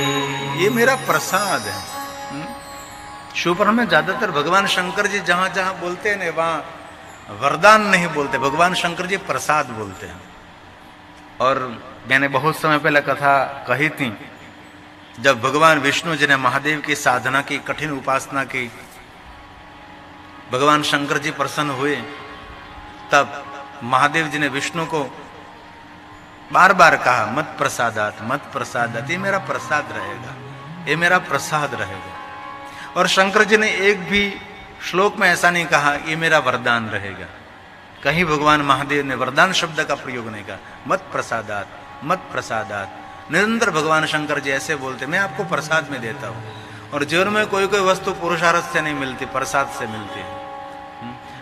ये मेरा प्रसाद है। शिवपुराण में ज्यादातर भगवान शंकर जी जहां जहां बोलते हैं ना, वहां वरदान नहीं बोलते, भगवान शंकर जी प्रसाद बोलते हैं। और मैंने बहुत समय पहले कथा कही थी, जब भगवान विष्णु जी ने महादेव की साधना की, कठिन उपासना की, भगवान शंकर जी प्रसन्न हुए, तब महादेव जी ने विष्णु को बार बार कहा, मत प्रसादात, मत प्रसादात, ये मेरा प्रसाद रहेगा, ये मेरा प्रसाद रहेगा। और शंकर जी ने एक भी श्लोक में ऐसा नहीं कहा ये मेरा वरदान रहेगा। कहीं भगवान महादेव ने वरदान शब्द का प्रयोग नहीं कहा। मत प्रसादात, मत प्रसादात। निरंतर भगवान शंकर जी ऐसे बोलते, मैं आपको प्रसाद में देता हूँ। और जीवन में कोई कोई वस्तु पुरुषार्थ से नहीं मिलती, प्रसाद से मिलती है।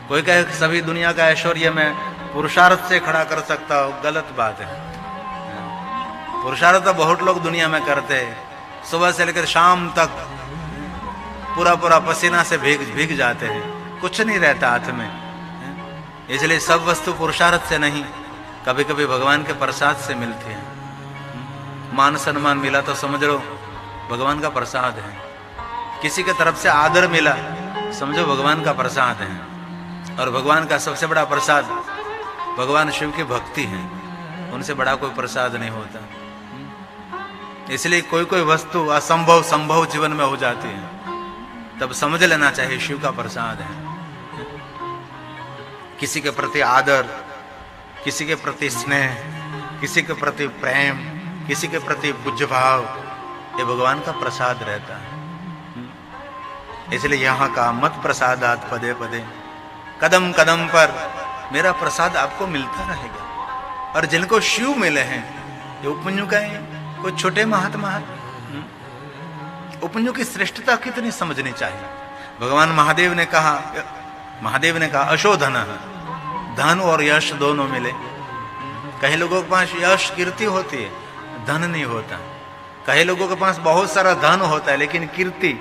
कोई कहे सभी दुनिया का ऐश्वर्य मैं पुरुषार्थ से खड़ा कर सकता हूँ, गलत बात है। पुरुषार्थ तो बहुत लोग दुनिया में करते हैं, सुबह से लेकर शाम तक पूरा पूरा पसीना से भीग जाते हैं, कुछ नहीं रहता हाथ में। इसलिए सब वस्तु पुरुषार्थ से नहीं, कभी कभी भगवान के प्रसाद से मिलती है। मान सम्मान मिला तो समझ लो भगवान का प्रसाद है। किसी के तरफ से आदर मिला, समझो भगवान का प्रसाद है। और भगवान का सबसे बड़ा प्रसाद भगवान शिव की भक्ति है, उनसे बड़ा कोई प्रसाद नहीं होता। इसलिए कोई कोई वस्तु असंभव संभव जीवन में हो जाती है, तब समझ लेना चाहिए शिव का प्रसाद है। किसी के प्रति आदर, किसी के प्रति स्नेह, किसी के प्रति प्रेम, किसी के प्रति पूज्य भाव, ये भगवान का प्रसाद रहता है। इसलिए यहाँ का मत प्रसादात पदे पदे, कदम कदम पर मेरा प्रसाद आपको मिलता रहेगा। और जिनको शिव मिले हैं ये उपमन्यु का है, कोई छोटे महात्मा है। उपमन्यु की श्रेष्ठता कितनी समझनी चाहिए। भगवान महादेव ने कहा अशोधन, धन और यश दोनों मिले। कई लोगों के पास यश कीर्ति होती है, धन नहीं होता। कई लोगों के पास बहुत सारा धन होता है लेकिन कीर्ति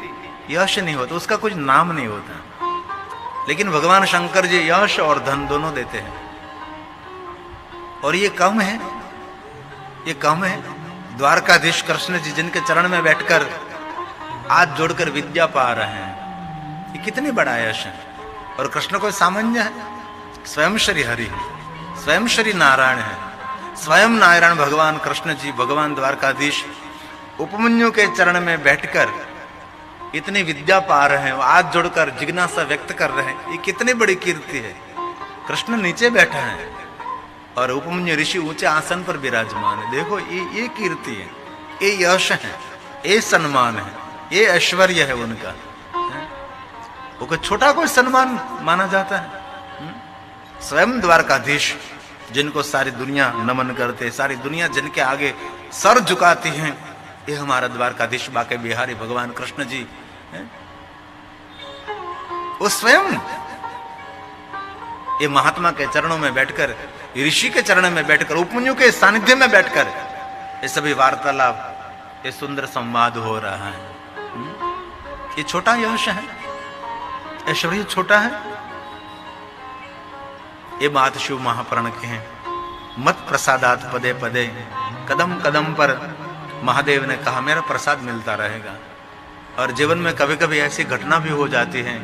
यश नहीं होता, उसका कुछ नाम नहीं होता। लेकिन भगवान शंकर जी यश और धन दोनों देते हैं। और ये कम है, ये कम है। द्वारकाधीश कृष्ण जी जिनके चरण में बैठकर हाथ जोड़कर विद्या पा रहे हैं, ये कितनी बड़ा यश है। और कृष्ण कोई सामान्य है, स्वयं श्री हरि है, स्वयं श्री नारायण है, स्वयं नारायण भगवान कृष्ण जी, भगवान द्वारकाधीश उपमन्यु के चरण में बैठकर इतनी विद्या पा रहे हैं, हाथ जोड़कर जिज्ञासा व्यक्त कर रहे हैं। ये कितनी बड़ी कीर्ति है। कृष्ण नीचे बैठा है और उपमन्यु ऋषि ऊंचे आसन पर विराजमान है। देखो ये कीर्ति है, ये यश है, ये सम्मान है, ये ऐश्वर्य है उनका। वो कोई छोटा कोई सम्मान माना जाता है। स्वयं द्वारकाधीश जिनको सारी दुनिया नमन करते, सारी दुनिया जिनके आगे सर झुकाती है, ये हमारा द्वारकाधीश बाके बिहारी भगवान कृष्ण जी हैं। वो स्वयं ये महात्मा के चरणों में बैठकर, ऋषि के चरणों में बैठकर, उपमन्यु के सानिध्य में बैठकर ये सभी वार्तालाप, ये सुंदर संवाद हो रहा है। ये छोटा यश है, ऐश्वर्य छोटा है। ये बात शिव महापुराण के हैं। मत प्रसादात पदे पदे, कदम कदम पर महादेव ने कहा मेरा प्रसाद मिलता रहेगा। और जीवन में कभी कभी ऐसी घटना भी हो जाती है,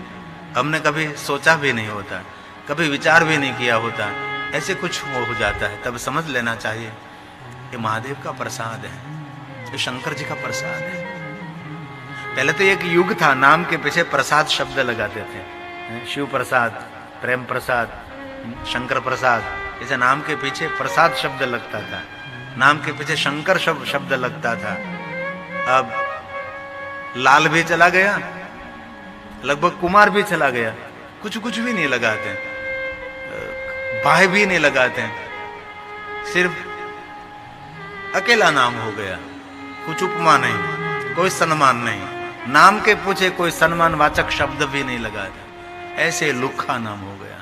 हमने कभी सोचा भी नहीं होता, कभी विचार भी नहीं किया होता, ऐसे कुछ हो जाता है, तब समझ लेना चाहिए ये महादेव का प्रसाद है, ये शंकर जी का प्रसाद है। पहले तो एक युग था, नाम के पीछे प्रसाद शब्द लगाते थे। शिव प्रसाद, प्रेम प्रसाद, शंकर प्रसाद, इसे नाम के पीछे प्रसाद शब्द लगता था, नाम के पीछे शंकर शब्द लगता था। अब लाल भी चला गया, लगभग कुमार भी चला गया, कुछ भी नहीं लगाते, भाई भी नहीं लगाते, सिर्फ अकेला नाम हो गया। कुछ उपमा नहीं, कोई सम्मान नहीं, नाम के पूछे कोई सम्मान वाचक शब्द भी नहीं लगाते, ऐसे लुखा नाम हो गया।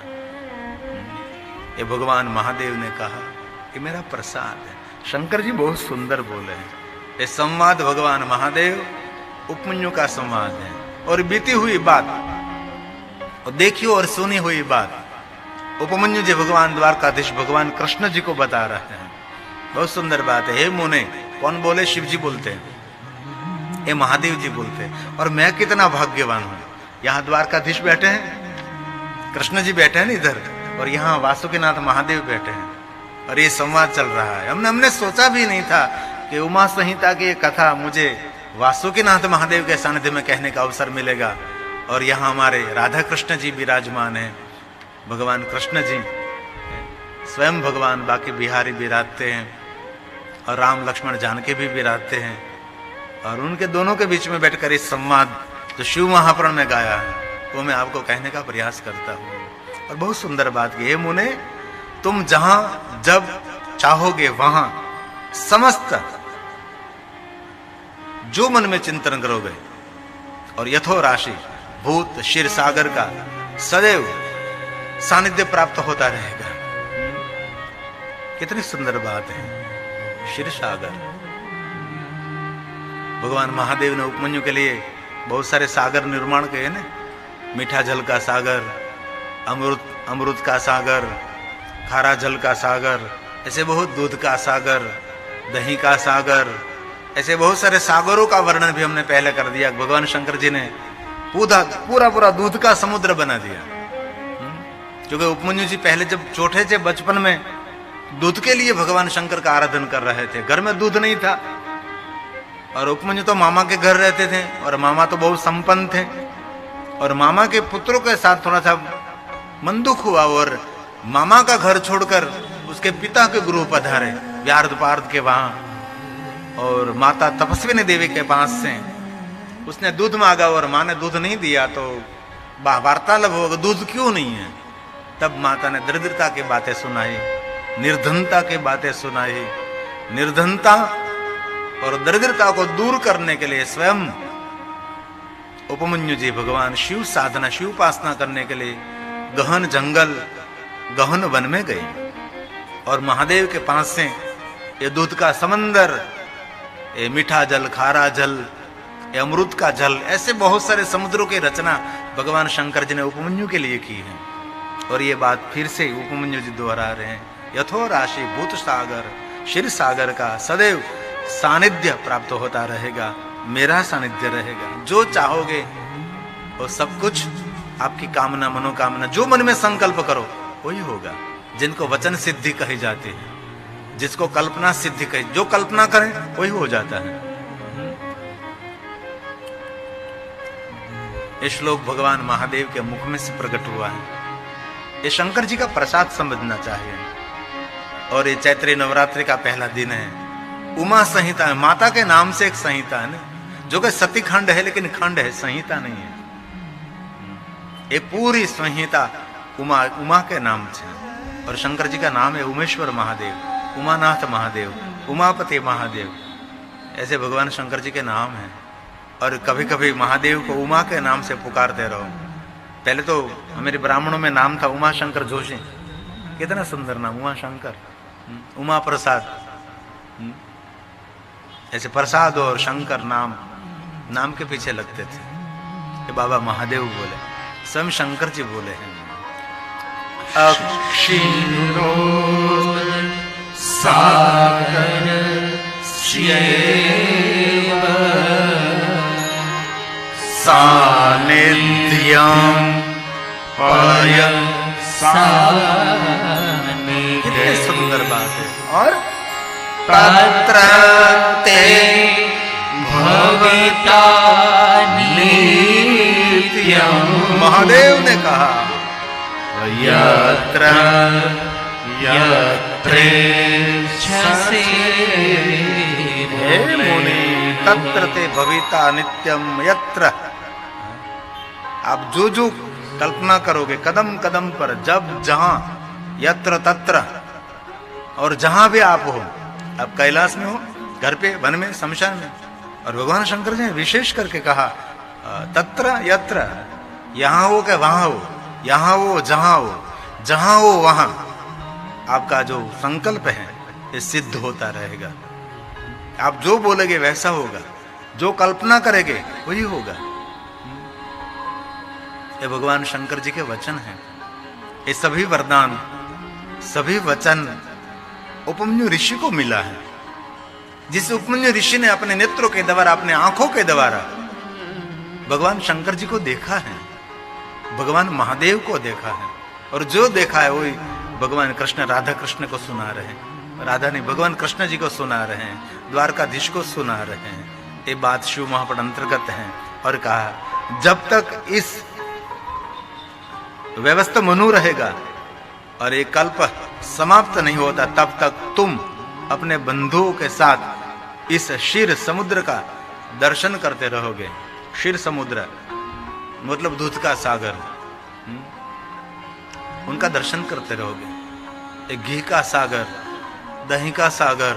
ये भगवान महादेव ने कहा कि मेरा प्रसाद है। शंकर जी बहुत सुंदर बोले हैं। ये संवाद भगवान महादेव उपमन्यु का संवाद है। और बीती हुई बात और देखियो और सुनी हुई बात उपमन्यु जी भगवान द्वारकाधीश भगवान कृष्ण जी को बता रहे हैं। बहुत सुंदर बात है। हे मुने, कौन बोले? शिव जी बोलते हैं, ये महादेव जी बोलते हैं। और मैं कितना भाग्यवान हूं, यहाँ द्वारकाधीश बैठे हैं, कृष्ण जी बैठे हैं इधर, और यहाँ वासुकीनाथ महादेव बैठे हैं, और ये संवाद चल रहा है। हमने सोचा भी नहीं था कि उमा संहिता की कथा मुझे वासुकीनाथ महादेव के सानिध्य में कहने का अवसर मिलेगा। और यहाँ हमारे राधा कृष्ण जी विराजमान हैं, भगवान कृष्ण जी स्वयं भगवान बाकी बिहारी विराजते हैं, और राम लक्ष्मण जानकी भी विराजते हैं। और उनके दोनों के बीच में बैठकर इस संवाद जो शिव महापुराण में गाया है वो मैं आपको कहने का प्रयास करता हूँ। और बहुत सुंदर बात की, हे मुने, तुम जहां जब चाहोगे वहां समस्त जो मन में चिंतन करोगे और यथो राशि भूत क्षीर सागर का सदैव सानिध्य प्राप्त होता रहेगा। कितनी सुंदर बात है। क्षीर सागर, भगवान महादेव ने उपमन्यु के लिए बहुत सारे सागर निर्माण किए ना। मीठा जल का सागर, अमृत का सागर, खारा जल का सागर, ऐसे बहुत दूध का सागर, दही का सागर, ऐसे बहुत सारे सागरों का वर्णन भी हमने पहले कर दिया। भगवान शंकर जी ने पूरा दूध का समुद्र बना दिया। क्योंकि उपमन्यु जी पहले जब छोटे थे बचपन में दूध के लिए भगवान शंकर का आराधन कर रहे थे। घर में दूध नहीं था, और उपमन्यु तो मामा के घर रहते थे, और मामा तो बहुत संपन्न थे, और मामा के पुत्रों के साथ थोड़ा सा मन दुख हुआ, और मामा का घर छोड़कर उसके पिता के गृह पधारे व्यार्धपार्थ के वहां, और माता तपस्विनी देवी के पास से उसने दूध मांगा, और माँ ने दूध नहीं दिया। तो वार्तालाप होगा, दूध क्यों नहीं है? तब माता ने दरिद्रता की बातें सुनाई, निर्धनता की बातें सुनाई। निर्धनता और दरिद्रता को दूर करने के लिए स्वयं उपमन्यु जी भगवान शिव साधना, शिव उपासना करने के लिए गहन जंगल, गहन वन में गए। और महादेव के पास से ये दूध का समंदर, ये मीठा जल, खारा जल, ये अमृत का जल, ऐसे बहुत सारे समुद्रों की रचना भगवान शंकर जी ने उपमन्यु के लिए की है। और ये बात फिर से उपमन्यु जी दोहरा रहे हैं, यथो राशि भूत सागर, क्षीर सागर का सदैव सानिध्य प्राप्त होता रहेगा, मेरा सानिध्य रहेगा। जो चाहोगे वो सब कुछ, आपकी कामना मनोकामना, जो मन में संकल्प करो वही होगा। जिनको वचन सिद्धि कही जाती है, जिसको कल्पना सिद्धि कही, जो कल्पना करें वही हो जाता है। ये श्लोक भगवान महादेव के मुख में से प्रकट हुआ है। ये शंकर जी का प्रसाद समझना चाहिए। और ये चैत्री नवरात्रि का पहला दिन है। उमा संहिता है, माता के नाम से एक संहिता है ना, जो कि सती खंड है लेकिन खंड है, संहिता नहीं है। ये पूरी संहिता उमा के नाम से। और शंकर जी का नाम है उमेश्वर महादेव, उमानाथ महादेव, उमापति महादेव, ऐसे भगवान शंकर जी के नाम हैं। और कभी कभी महादेव को उमा के नाम से पुकारते रहो। पहले तो हमारे ब्राह्मणों में नाम था उमा शंकर जोशी, कितना सुंदर नाम, उमा शंकर, उमा प्रसाद। ऐसे प्रसाद और शंकर नाम के पीछे लगते थे। ये बाबा महादेव बोले, स्वयं शंकर जी बोले हैं, अक्षीरो सागर स्येव सानिध्यम पय कितनी सुंदर बात है। और तत्र ते भविता नित्यं, महादेव ने कहा, यत्र यत्रेच्छसे हे मुनि तत्र ते भविता नित्यम यत्र। आप जो जो कल्पना करोगे कदम कदम पर, जब जहां, यत्र तत्र, और जहां भी आप हो, आप कैलाश में हो, घर पे, वन में, शमशान में। और भगवान शंकर जी ने विशेष करके कहा तत्र यत्र, यहां हो क्या वहां हो, यहां हो जहां हो, जहां हो वहां आपका जो संकल्प है ये सिद्ध होता रहेगा। आप जो बोलेगे वैसा होगा, जो कल्पना करेंगे वही होगा। ये भगवान शंकर जी के वचन हैं। ये सभी वरदान, सभी वचन उपमन्यु ऋषि को मिला है। जिस उपमन्यु ऋषि ने अपने नेत्रों के द्वारा, अपने आंखों के द्वारा भगवान शंकर जी को देखा है, भगवान महादेव को देखा है। और जो देखा है वही भगवान कृष्ण, राधा कृष्ण को सुना रहे हैं, राधा नहीं, भगवान कृष्ण जी को सुना रहे हैं, द्वारकाधीश को सुना रहे हैं। ये बात शिव महापुराण अंतर्गत है। और कहा जब तक इस व्यवस्था मनु रहेगा और ये कल्प समाप्त नहीं होता, तब तक तुम अपने बंधुओं के साथ इस क्षीर समुद्र का दर्शन करते रहोगे। क्षीर समुद्र मतलब दूध का सागर, उनका दर्शन करते रहोगे। एक घी का सागर, दही का सागर।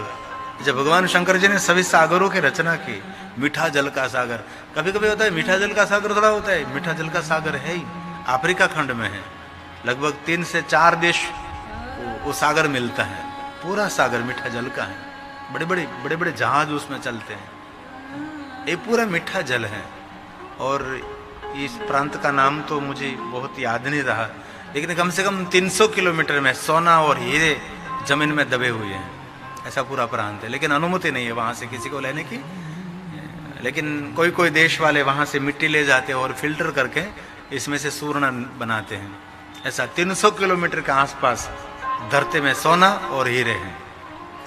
जब भगवान शंकर जी ने सभी सागरों की रचना की, मीठा जल का सागर, कभी कभी होता है मीठा जल का सागर थोड़ा होता है, मीठा जल का सागर है ही अफ्रीका खंड में है। लगभग 3 से 4 देश वो सागर मिलता है। पूरा सागर मीठा जल का है, बड़े बड़े जहाज उसमें चलते हैं। ये पूरा मीठा जल है। और इस प्रांत का नाम तो मुझे बहुत याद नहीं रहा, लेकिन कम से कम 300 किलोमीटर में सोना और हीरे जमीन में दबे हुए हैं। ऐसा पूरा प्रांत है, लेकिन अनुमति नहीं है वहां से किसी को लेने की। लेकिन कोई कोई देश वाले वहां से मिट्टी ले जाते हैं और फिल्टर करके इसमें से स्वर्ण बनाते हैं। ऐसा 300 किलोमीटर के आसपास धरती में सोना और हीरे हैं।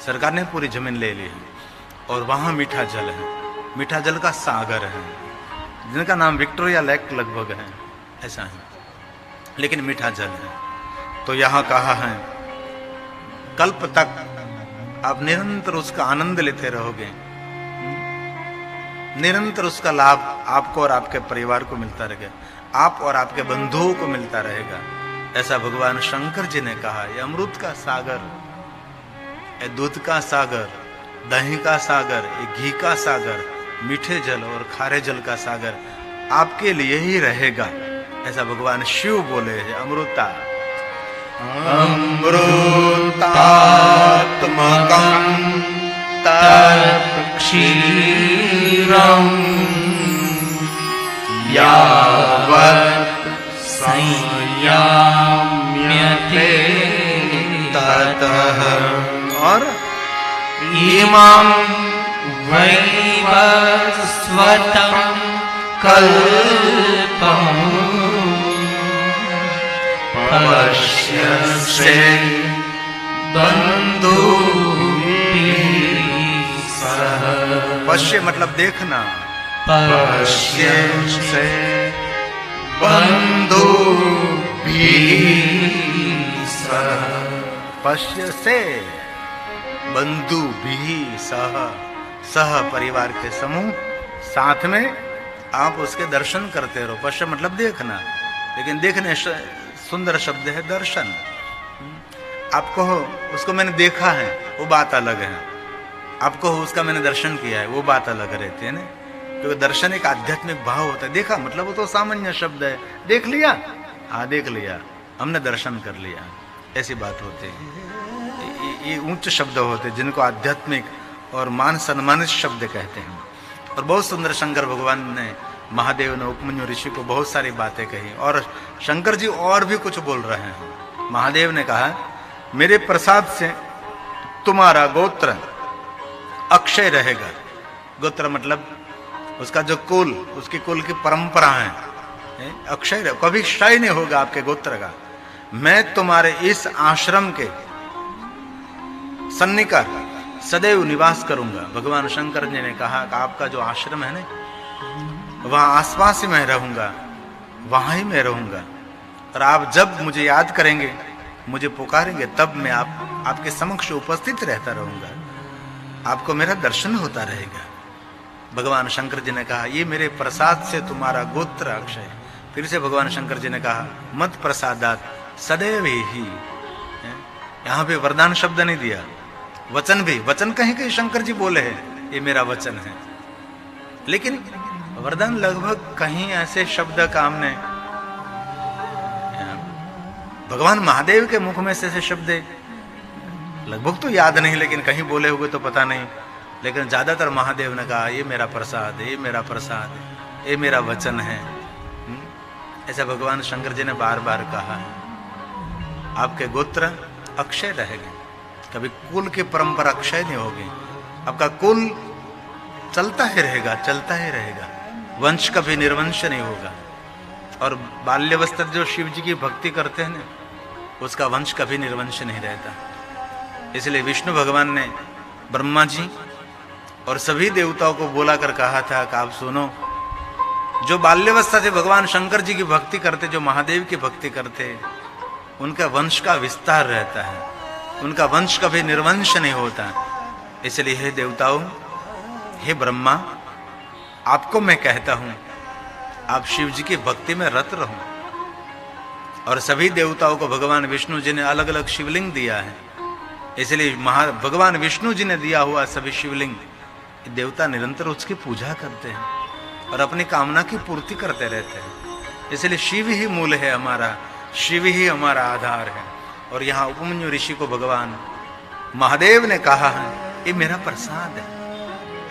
सरकार ने पूरी जमीन ले ली है। और वहां मीठा जल है, मीठा जल का सागर है, जिनका नाम विक्टोरिया लेक लगभग है, ऐसा है, लेकिन मीठा जल है। तो यहाँ कहा है कल्प तक आप निरंतर उसका आनंद लेते रहोगे, निरंतर उसका लाभ आपको और आपके परिवार को मिलता रहेगा, आप और आपके बंधुओं को मिलता रहेगा। ऐसा भगवान शंकर जी ने कहा। ये अमृत का सागर ये दूध का सागर, दही का सागर, ये घी का सागर, मीठे जल और खारे जल का सागर आपके लिए ही रहेगा, ऐसा भगवान शिव बोले हैं। अमृता अमृतात्मकं तत्क्षीरं यावत् संयाम्यते ततः और इमं वैवस्वतं कल्पम् पश्यसे बन्धुभिः सह। पश्य मतलब देखना, पश्यसे बन्धुभिः सह। पश्य से बंधु भी सह, सह परिवार के समूह साथ में आप उसके दर्शन करते रहो। पश्य मतलब देखना, लेकिन देखने सुंदर शब्द है दर्शन। आप कहो उसको मैंने देखा है, वो बात अलग है। आप कहो उसका मैंने दर्शन किया है, वो बात अलग रहती है ना। क्योंकि दर्शन एक आध्यात्मिक भाव होता है। देखा मतलब वो तो सामान्य शब्द है, देख लिया, हाँ देख लिया, हमने दर्शन कर लिया, ऐसी बात होती है। ये ऊंच शब्द होते हैं जिनको आध्यात्मिक और मान सम्मानित शब्द कहते हैं। और बहुत सुंदर शंकर भगवान ने, महादेव ने उपमन्यु ऋषि को बहुत सारी बातें कही, और शंकर जी और भी कुछ बोल रहे हैं। महादेव ने कहा मेरे प्रसाद से तुम्हारा गोत्र अक्षय रहेगा। गोत्र मतलब उसका जो कुल, उसकी कुल की परंपरा है अक्षय, कभी क्षय नहीं होगा आपके गोत्र का। मैं तुम्हारे इस आश्रम के सन्निकट सदैव निवास करूंगा। भगवान शंकर जी ने कहा कि आपका जो आश्रम है ना, वहां आसपास ही मैं रहूंगा, वहां ही मैं रहूंगा। और आप जब मुझे याद करेंगे, मुझे पुकारेंगे, तब मैं आपके समक्ष उपस्थित रहता रहूंगा, आपको मेरा दर्शन होता रहेगा। भगवान शंकर जी ने कहा ये मेरे प्रसाद से तुम्हारा गोत्र अक्षय। फिर से भगवान शंकर जी ने कहा मत प्रसादात सदैव ही। यहां पे वरदान शब्द नहीं दिया, वचन भी, वचन कहीं कहीं शंकर जी बोले हैं ये मेरा वचन है, लेकिन वरदान लगभग कहीं ऐसे शब्द का हमने भगवान महादेव के मुख में से शब्द लगभग तो याद नहीं, लेकिन कहीं बोले हुए तो पता नहीं। लेकिन ज्यादातर महादेव ने कहा ये मेरा प्रसाद है, ये मेरा प्रसाद है, ये मेरा वचन है। ऐसा भगवान शंकर जी ने बार बार कहा है। आपके गोत्र अक्षय रहेंगे, कभी कुल की परंपरा अक्षय नहीं होगी। आपका कुल चलता ही रहेगा, चलता ही रहेगा, वंश कभी निर्वंश नहीं होगा। और बाल्यावस्था जो शिव जी की भक्ति करते हैं ना, उसका वंश कभी निर्वंश नहीं रहता। इसलिए विष्णु भगवान ने ब्रह्मा जी और सभी देवताओं को बोला कर कहा था कि आप सुनो, जो बाल्यावस्था से भगवान शंकर जी की भक्ति करते, जो महादेव की भक्ति करते, उनका वंश का विस्तार रहता है, उनका वंश कभी निर्वंश नहीं होता। इसलिए हे देवताओं, हे ब्रह्मा, आपको मैं कहता हूं आप शिव जी की भक्ति में रत रहो। और सभी देवताओं को भगवान विष्णु जी ने अलग अलग शिवलिंग दिया है। इसलिए भगवान विष्णु जी ने दिया हुआ सभी शिवलिंग देवता निरंतर उसकी पूजा करते हैं और अपनी कामना की पूर्ति करते रहते हैं। इसलिए शिव ही मूल है हमारा, शिव ही हमारा आधार है। और यहाँ उपमन्यु ऋषि को भगवान महादेव ने कहा है ये मेरा प्रसाद है,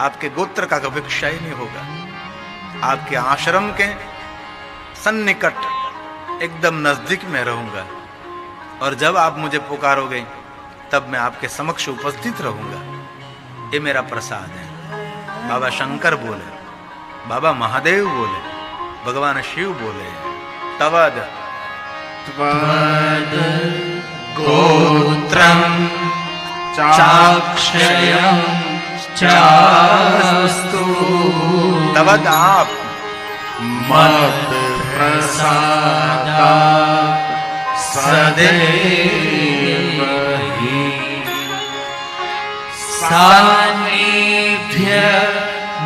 आपके गोत्र का कभी क्षय नहीं होगा। आपके आश्रम के सन्निकट एकदम नजदीक में रहूंगा, और जब आप मुझे पुकारोगे तब मैं आपके समक्ष उपस्थित रहूंगा। ये मेरा प्रसाद है। बाबा शंकर बोले, बाबा महादेव बोले, भगवान शिव बोले, तवद त्वद गोत्रं चाक्षयं चास्तु तवद आप मत प्रसादात् सदैव हि सान्निध्य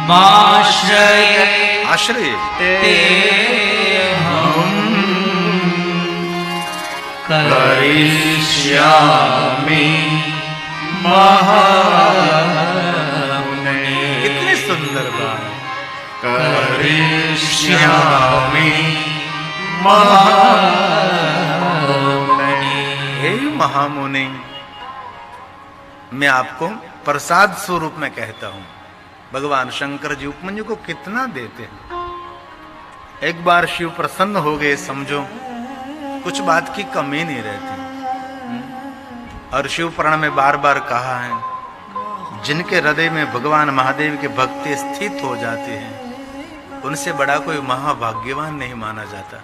माश्रये आश्रय तेऽहं करिष्यामि महामुने कितनी सुंदर बात। करिष्यामि महामुने। हे महामुनि, मैं आपको प्रसाद स्वरूप में कहता हूं। भगवान शंकर जी उपमन्यु को कितना देते हैं। एक बार शिव प्रसन्न हो गए समझो, कुछ बात की कमी नहीं रहती। और शिव पुराण में बार बार कहा है, जिनके हृदय में भगवान महादेव की भक्ति स्थित हो जाती है, उनसे बड़ा कोई महाभाग्यवान नहीं माना जाता।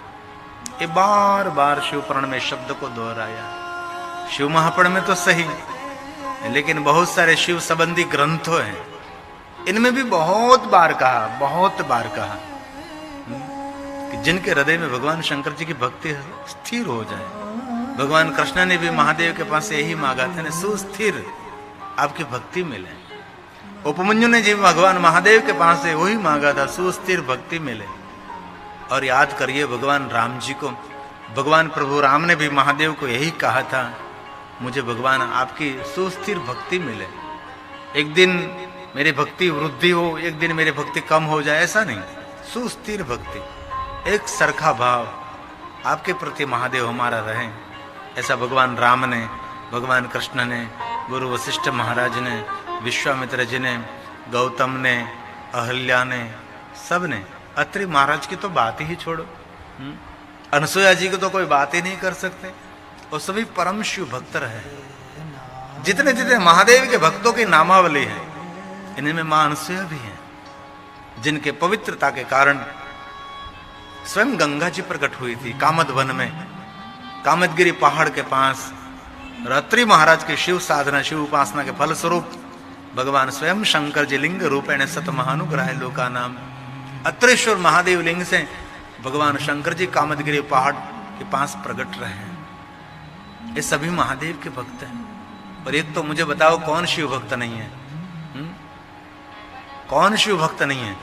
ये बार बार शिव पुराण में शब्द को दोहराया। शिव महापुराण में तो सही, लेकिन बहुत सारे शिव संबंधी ग्रंथों हैं, इनमें भी बहुत बार कहा कि जिनके हृदय में भगवान शंकर जी की भक्ति स्थिर हो जाए। भगवान कृष्ण ने भी महादेव के पास यही मांगा था, सुस्थिर आपकी भक्ति मिले। उपमन्यु ने जी भगवान महादेव के पास से वही मांगा था, सुस्थिर भक्ति मिले। और याद करिए भगवान राम जी को, भगवान प्रभु राम ने भी महादेव को यही कहा था, मुझे भगवान आपकी सुस्थिर भक्ति मिले। एक दिन मेरी भक्ति वृद्धि हो, एक दिन मेरी भक्ति कम हो जाए, ऐसा नहीं। सुस्थिर भक्ति, एक सरखा भाव आपके प्रति महादेव हमारा रहे। ऐसा भगवान राम ने, भगवान कृष्ण ने, गुरु वशिष्ठ महाराज ने, विश्वामित्र जी ने, गौतम ने, अहल्या ने, सब ने। अत्रि महाराज की तो बात ही छोड़ो, अनसुया जी की तो कोई बात ही नहीं कर सकते। और सभी परम शिव भक्त रहे। जितने जितने महादेव के भक्तों की नामावली है, इनमें मां अनसुया भी है, जिनके पवित्रता के कारण स्वयं गंगा जी प्रकट हुई थी कामद वन में, कामदगिरी पहाड़ के पास। अत्रि महाराज की शिव साधना, शिव उपासना के फल स्वरूप भगवान स्वयं शंकर जी लिंग रूपेण सत महानुग्रह लोका नाम, अत्रेश्वर महादेव लिंग से भगवान शंकर जी कामदगिरी पहाड़ के पास प्रकट रहे हैं। ये सभी महादेव के भक्त हैं। और एक तो मुझे बताओ कौन शिव भक्त नहीं है? कौन शिव भक्त नहीं है?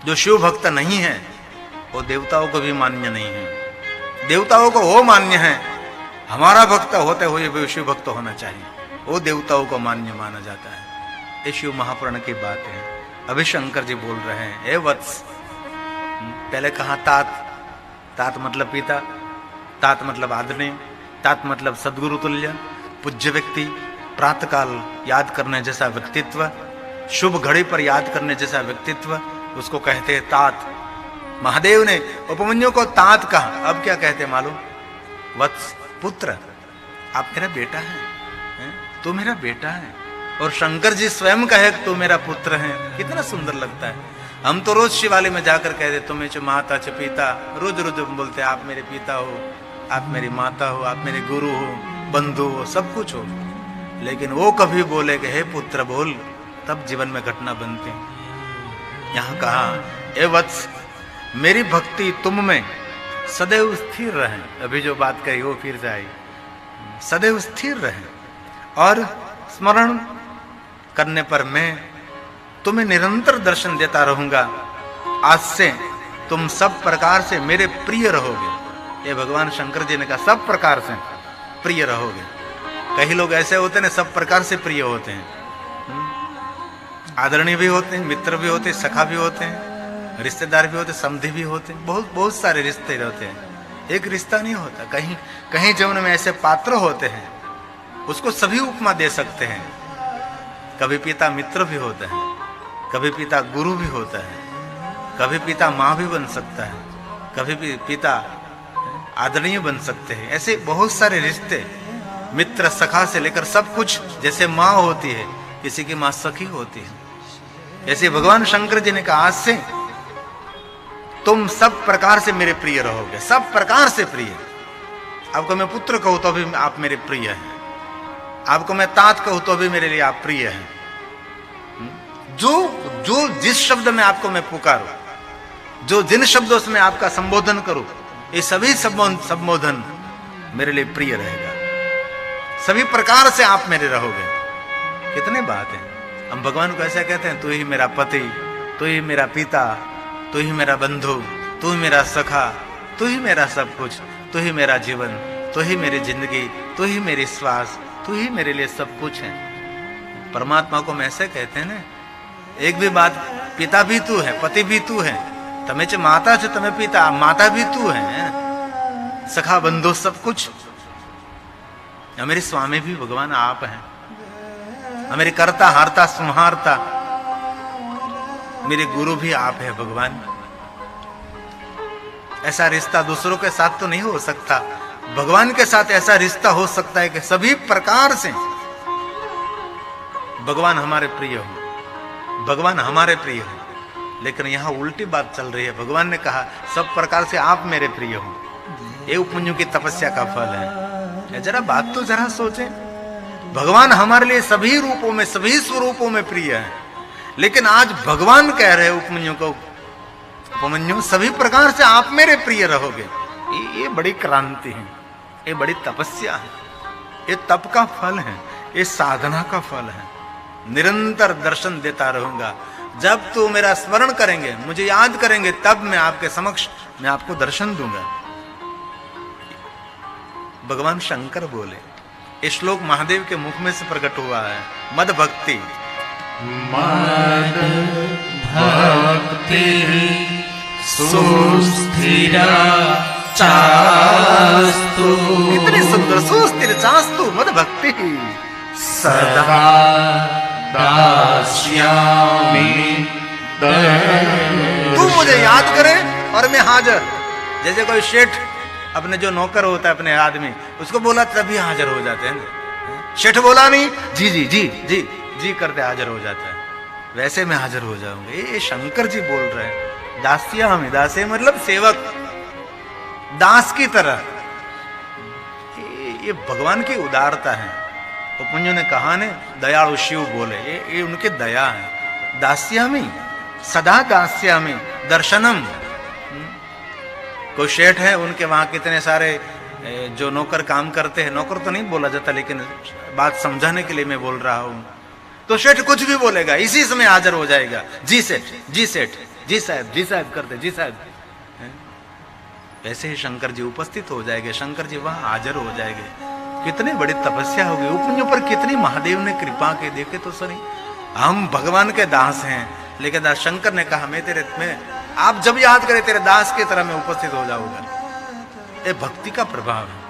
जो शिव भक्त नहीं है वो देवताओं को भी मान्य नहीं है। देवताओं को वो मान्य है, हमारा भक्त होते हुए भी शिव भक्त होना चाहिए, वो देवताओं को मान्य माना जाता है। ये शिव महापुराण की बात है। अभी शंकर जी बोल रहे हैं, ए वत्स, पहले कहा तात, तात मतलब पिता, तात मतलब आदरणीय, तात मतलब सदगुरु तुल्य, पूज्य व्यक्ति, प्रातःकाल याद करने जैसा व्यक्तित्व, शुभ घड़ी पर याद करने जैसा व्यक्तित्व, उसको कहते हैं तात। महादेव ने उपमन्यु को तात कहा, अब क्या कहते मालूम? वत्स, पुत्र, आप मेरा बेटा है, तू मेरा बेटा है। और शंकर जी स्वयं कहे तू मेरा पुत्र है, कितना सुंदर लगता है। हम तो रोज शिवालय में जाकर कहते तुम्हें च माता च पिता, रोज रोज बोलते आप मेरे पिता हो, आप मेरी माता हो, आप मेरे गुरु हो, बंधु हो, सब कुछ हो। लेकिन वो कभी बोले कि हे पुत्र बोल, तब जीवन में घटना बनती। यहाँ कहा, ए वत्स, मेरी भक्ति तुम में सदैव स्थिर रहे। अभी जो बात कही वो फिर से आई, सदैव स्थिर रहे। और स्मरण करने पर मैं तुम्हें निरंतर दर्शन देता रहूंगा। आज से तुम सब प्रकार से मेरे प्रिय रहोगे। ये भगवान शंकर जी ने कहा, सब प्रकार से प्रिय रहोगे। कई लोग ऐसे होते हैं सब प्रकार से प्रिय होते हैं, आदरणीय भी होते हैं, मित्र भी होते हैं, सखा भी होते हैं, रिश्तेदार भी होते, समधी भी होते हैं, बहुत बहुत सारे रिश्ते रहते हैं। एक रिश्ता नहीं होता। कहीं कहीं जीवन में ऐसे पात्र होते हैं, उसको सभी उपमा दे सकते हैं। कभी पिता मित्र भी होता है, कभी पिता गुरु भी होता है, कभी पिता माँ भी बन सकता है, कभी भी पिता आदरणीय बन सकते हैं। ऐसे बहुत सारे रिश्ते, मित्र सखा से लेकर सब कुछ। जैसे माँ होती है, किसी की माँ सखी होती है, ऐसे भगवान शंकर जी ने कहा, आज से तुम सब प्रकार से मेरे प्रिय रहोगे, सब प्रकार से प्रिय। आपको मैं पुत्र कहूं तो भी आप मेरे प्रिय हैं, आपको मैं तात कहूं तो भी मेरे लिए आप प्रिय हैं। जो जिस शब्द में आपको मैं पुकारूं, जो जिन शब्दों से मैं आपका संबोधन करूं, ये सभी संबोधन मेरे लिए प्रिय रहेगा। सभी प्रकार से आप मेरे रहोगे। कितने बात है। हम भगवान को ऐसा कहते हैं, तू ही मेरा पति, तू ही मेरा पिता, तू ही मेरा बंधु, तू ही मेरा सखा, तू ही मेरा सब कुछ, तू ही मेरा जीवन, तू ही मेरी जिंदगी, तू ही मेरी श्वास, तू ही मेरे लिए सब कुछ है। परमात्मा को हम ऐसे कहते हैं ना, एक भी बात, पिता भी तू है, पति भी तू है, तमें च माता च तमें पिता, माता भी तू है, सखा बंधु सब कुछ। मेरे स्वामी भी भगवान आप हैं, मेरे कर्ता हारता संहारता मेरे गुरु भी आप है भगवान। ऐसा रिश्ता दूसरों के साथ तो नहीं हो सकता, भगवान के साथ ऐसा रिश्ता हो सकता है कि सभी प्रकार से भगवान हमारे प्रिय हो, भगवान हमारे प्रिय हो। लेकिन यहां उल्टी बात चल रही है। भगवान ने कहा सब प्रकार से आप मेरे प्रिय हो, ये उपमन्यु की तपस्या का फल है। जरा बात तो जरा सोचें, भगवान हमारे लिए सभी रूपों में, सभी स्वरूपों में प्रिय है, लेकिन आज भगवान कह रहे उपमन्यु को, उपमन्यु सभी प्रकार से आप मेरे प्रिय रहोगे। ये बड़ी क्रांति है, ये बड़ी तपस्या है, ये तप का फल है, ये साधना का फल है। निरंतर दर्शन देता रहूंगा, जब तो मेरा स्मरण करेंगे, मुझे याद करेंगे, तब मैं आपके समक्ष मैं आपको दर्शन दूंगा। भगवान शंकर बोले, ये श्लोक महादेव के मुख में से प्रकट हुआ है। मद भक्ति मद भक्ति सुस्थिरा चास्तु, कितनी सुंदर, सुस्थिर चास्तु मद भक्ति सदा दास्यामि। तू मुझे याद करे और मैं हाजिर। जैसे कोई सेठ अपने जो नौकर होता है अपने आदमी, उसको बोला तभी हाजिर हो जाते हैं ना। सेठ बोला नहीं, जी जी जी जी जी करते हाजिर हो जाता है, वैसे मैं हाजिर हो जाऊंगा। ये शंकर जी बोल रहे हैं, दासिया हमें, दासे मतलब सेवक, दास की तरह। ये भगवान की उदारता है। उपमन्यु ने कहा ने दयालु शिव बोले, ये उनकी दया है। दास्यामि सदा दास्यामि दर्शनम। कोई शेठ है, उनके वहां कितने सारे जो नौकर काम करते हैं, नौकर तो नहीं बोला जाता लेकिन बात समझाने के लिए मैं बोल रहा हूं, तो शेठ कुछ भी बोलेगा इसी समय हाजिर हो जाएगा। जी सेठ, जी सेठ, जी साहब करते, जी साहब। वैसे ही शंकर जी उपस्थित हो जाएंगे, शंकर जी वहां हाजिर हो जाएंगे। कितनी बड़ी तपस्या होगी उपमन्यु पर, कितनी महादेव ने कृपा के। देखे तो सही, हम भगवान के दास हैं, लेकिन शंकर ने कहा मैं तेरे में, आप जब याद करें तेरे दास की तरह मैं उपस्थित हो जाऊंगा। ये भक्ति का प्रभाव है।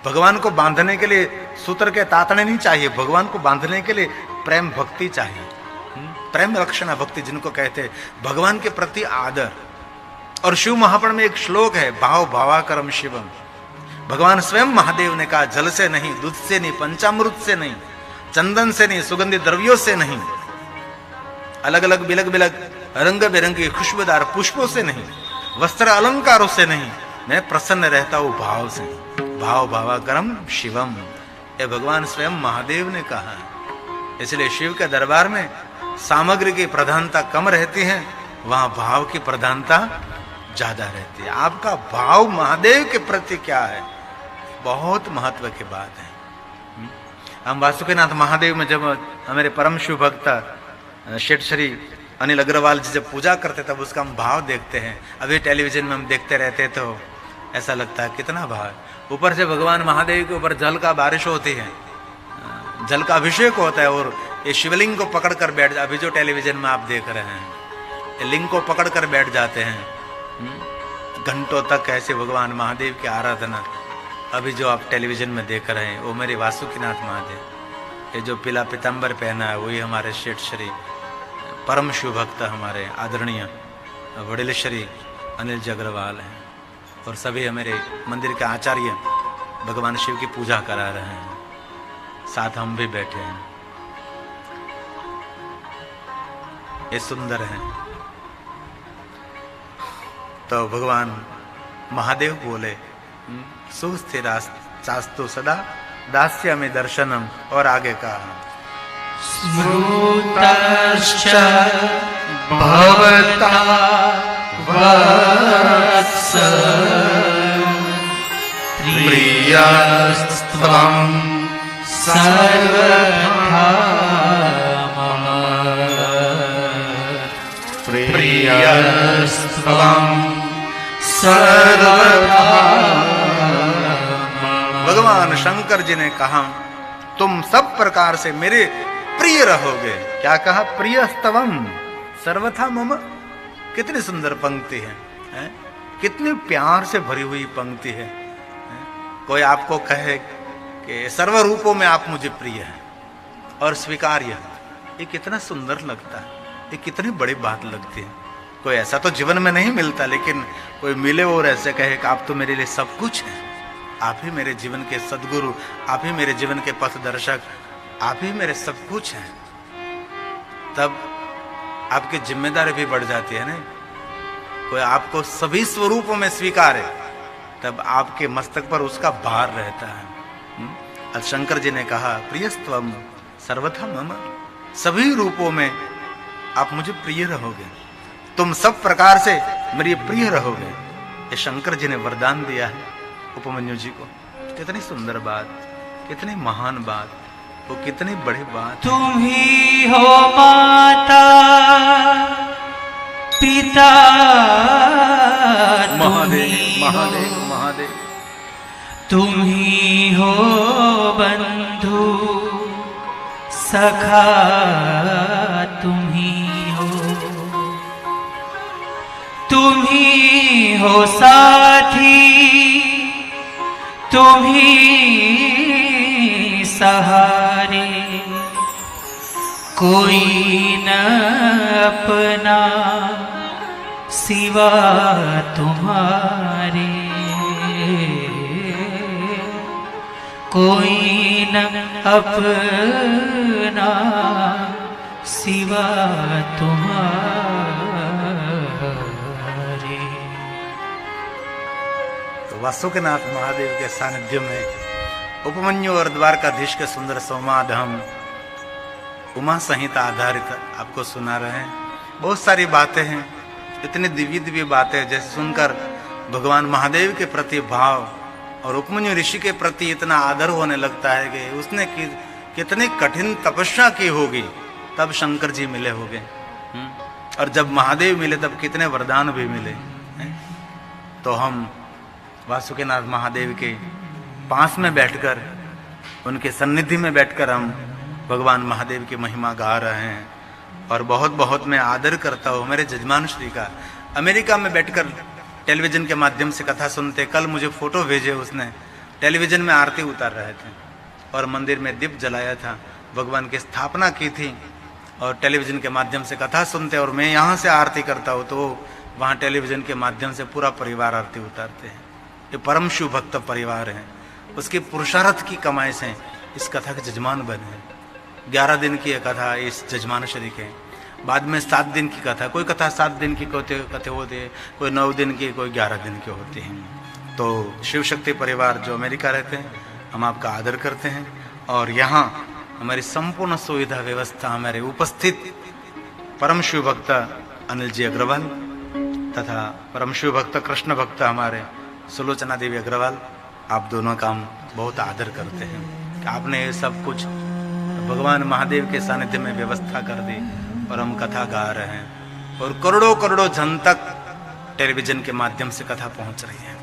भगवान को बांधने के लिए सूत्र के तातने नहीं चाहिए, भगवान को बांधने के लिए प्रेम भक्ति चाहिए। प्रेम रक्षणा भक्ति जिनको कहते हैं, भगवान के प्रति आदर। और शिव महापुराण में एक श्लोक है, भाव भावाकरम शिवम। भगवान स्वयं महादेव ने कहा, जल से नहीं, दूध से नहीं, पंचामृत से नहीं, चंदन से नहीं, सुगंधित द्रव्यों से नहीं, अलग अलग बिलग बिलग रंग बिरंगी खुशबूदार पुष्पों से नहीं, वस्त्र अलंकारों से नहीं, मैं प्रसन्न रहता हूं भाव से। भाव भावाकरम शिवम, ये भगवान स्वयं महादेव ने कहा है। इसलिए शिव के दरबार में सामग्री की प्रधानता कम रहती है, वहां भाव की प्रधानता ज्यादा रहती है। आपका भाव महादेव के प्रति क्या है, बहुत महत्व की बात है। हम वासुकीनाथ महादेव में जब हमारे परम शिव भक्त शेठ श्री अनिल अग्रवाल जी जब पूजा करते तब उसका हम भाव देखते हैं। अभी टेलीविजन में हम देखते रहते तो ऐसा लगता है कितना भाव। ऊपर से भगवान महादेव के ऊपर जल का बारिश होती है, जल का अभिषेक होता है, और ये शिवलिंग को पकड़ कर बैठ, अभी जो टेलीविजन में आप देख रहे हैं, ये लिंग को पकड़ कर बैठ जाते हैं घंटों तक ऐसे भगवान महादेव की आराधना। अभी जो आप टेलीविजन में देख रहे हैं वो मेरे वासुकीनाथ महादेव, ये जो पीला पीताम्बर पहना है वही हमारे शेठ श्री परम शिव भक्त हमारे आदरणीय वडिल श्री अनिल जी अग्रवाल हैं, और सभी हमारे मंदिर के आचार्य भगवान शिव की पूजा करा रहे हैं, साथ हम भी बैठे हैं। ये सुंदर है। तो भगवान महादेव बोले, सुस्थिरास्तु सदा दास्यामि दर्शनम। और आगे कहा, स्मृतश्च भवता वत्स प्रियस्त्वं सर्वथा मम, प्रियस्त्वं सर्वथा। भगवान शंकर जी ने कहा तुम सब प्रकार से मेरे प्रिय रहोगे। क्या कहा? प्रियस्तवम सर्वथा मम। कितनी सुंदर पंक्ति है? कितनी प्यार से भरी हुई पंक्ति है। कोई आपको कहे कि सर्व रूपों में आप मुझे प्रिय हैं और स्वीकार्य, ये कितना सुंदर लगता है, ये कितनी बड़ी बात लगती है। कोई ऐसा तो जीवन में नहीं मिलता, लेकिन कोई मिले और ऐसे कहे कि आप तो मेरे लिए सब कुछ हैं, आप ही मेरे जीवन के सद्गुरु, आप ही मेरे जीवन के पथ दर्शक, आप ही मेरे सब कुछ हैं। तब आपकी जिम्मेदारी भी बढ़ जाती है। नहीं, कोई आपको सभी स्वरूपों में स्वीकार है, तब आपके मस्तक पर उसका भार रहता है। आज शंकर जी ने कहा प्रियस्त्वम सर्वथा मम, सभी रूपों में आप मुझे प्रिय रहोगे, तुम सब प्रकार से मेरे प्रिय रहोगे। ये शंकर जी ने वरदान दिया है उपमन्यु जी को। कितनी सुंदर बात, कितनी महान बात, वो कितनी बड़ी बात। तुम ही हो माता पिता, महादेव महादेव महादेव। तुम ही हो बंधु सखा, तुम ही हो, तुम ही हो साथी, तुम ही सहारे, कोई न अपना सिवा तुम्हारे, कोई न अपना सिवा तुम्हारे। तो वासुकीनाथ महादेव के सानिध्य में उपमन्यु और द्वारकाधीश के सुंदर संवाद हम उमा संहिता आधारित आपको सुना रहे हैं। बहुत सारी बातें हैं, इतनी दिव्य दिव्य बातें, जैसे सुनकर भगवान महादेव के प्रति भाव और उपमन्यु ऋषि के प्रति इतना आदर होने लगता है कि उसने कितनी कठिन तपस्या की होगी, तब शंकर जी मिले होंगे। और जब महादेव मिले तब कितने वरदान भी मिले। तो हम वासुकीनाथ महादेव के पास में बैठकर, उनके सन्निधि में बैठकर हम भगवान महादेव की महिमा गा रहे हैं। और बहुत बहुत मैं आदर करता हूँ मेरे जजमान श्री का। अमेरिका में बैठकर टेलीविजन के माध्यम से कथा सुनते। कल मुझे फोटो भेजे उसने, टेलीविजन में आरती उतार रहे थे और मंदिर में दीप जलाया था, भगवान की स्थापना की थी, और टेलीविजन के माध्यम से कथा सुनते। और मैं यहाँ से आरती करता हूँ तो वहाँ टेलीविजन के माध्यम से पूरा परिवार आरती उतारते हैं। ये परम शिव भक्त परिवार है, उसके पुरुषार्थ की कमाई से इस कथा के जजमान बने। 11 दिन की कथा इस जजमान श्री के, बाद में 7 दिन की कथा, कोई कथा 7 दिन की कथे होते हैं, कोई 9 दिन की, कोई 11 दिन के होते हैं। तो शिव शक्ति परिवार जो अमेरिका रहते हैं, हम आपका आदर करते हैं। और यहाँ हमारी संपूर्ण सुविधा व्यवस्था हमारे उपस्थित परम शिव भक्त अनिल जी अग्रवाल तथा परम शिव भक्त कृष्ण भक्त हमारे सुलोचना देवी अग्रवाल, आप दोनों का हम बहुत आदर करते हैं कि आपने ये सब कुछ भगवान महादेव के सानिध्य में व्यवस्था कर दी और हम कथा गा रहे हैं। और करोड़ों करोड़ों जन तक टेलीविजन के माध्यम से कथा पहुंच रही है।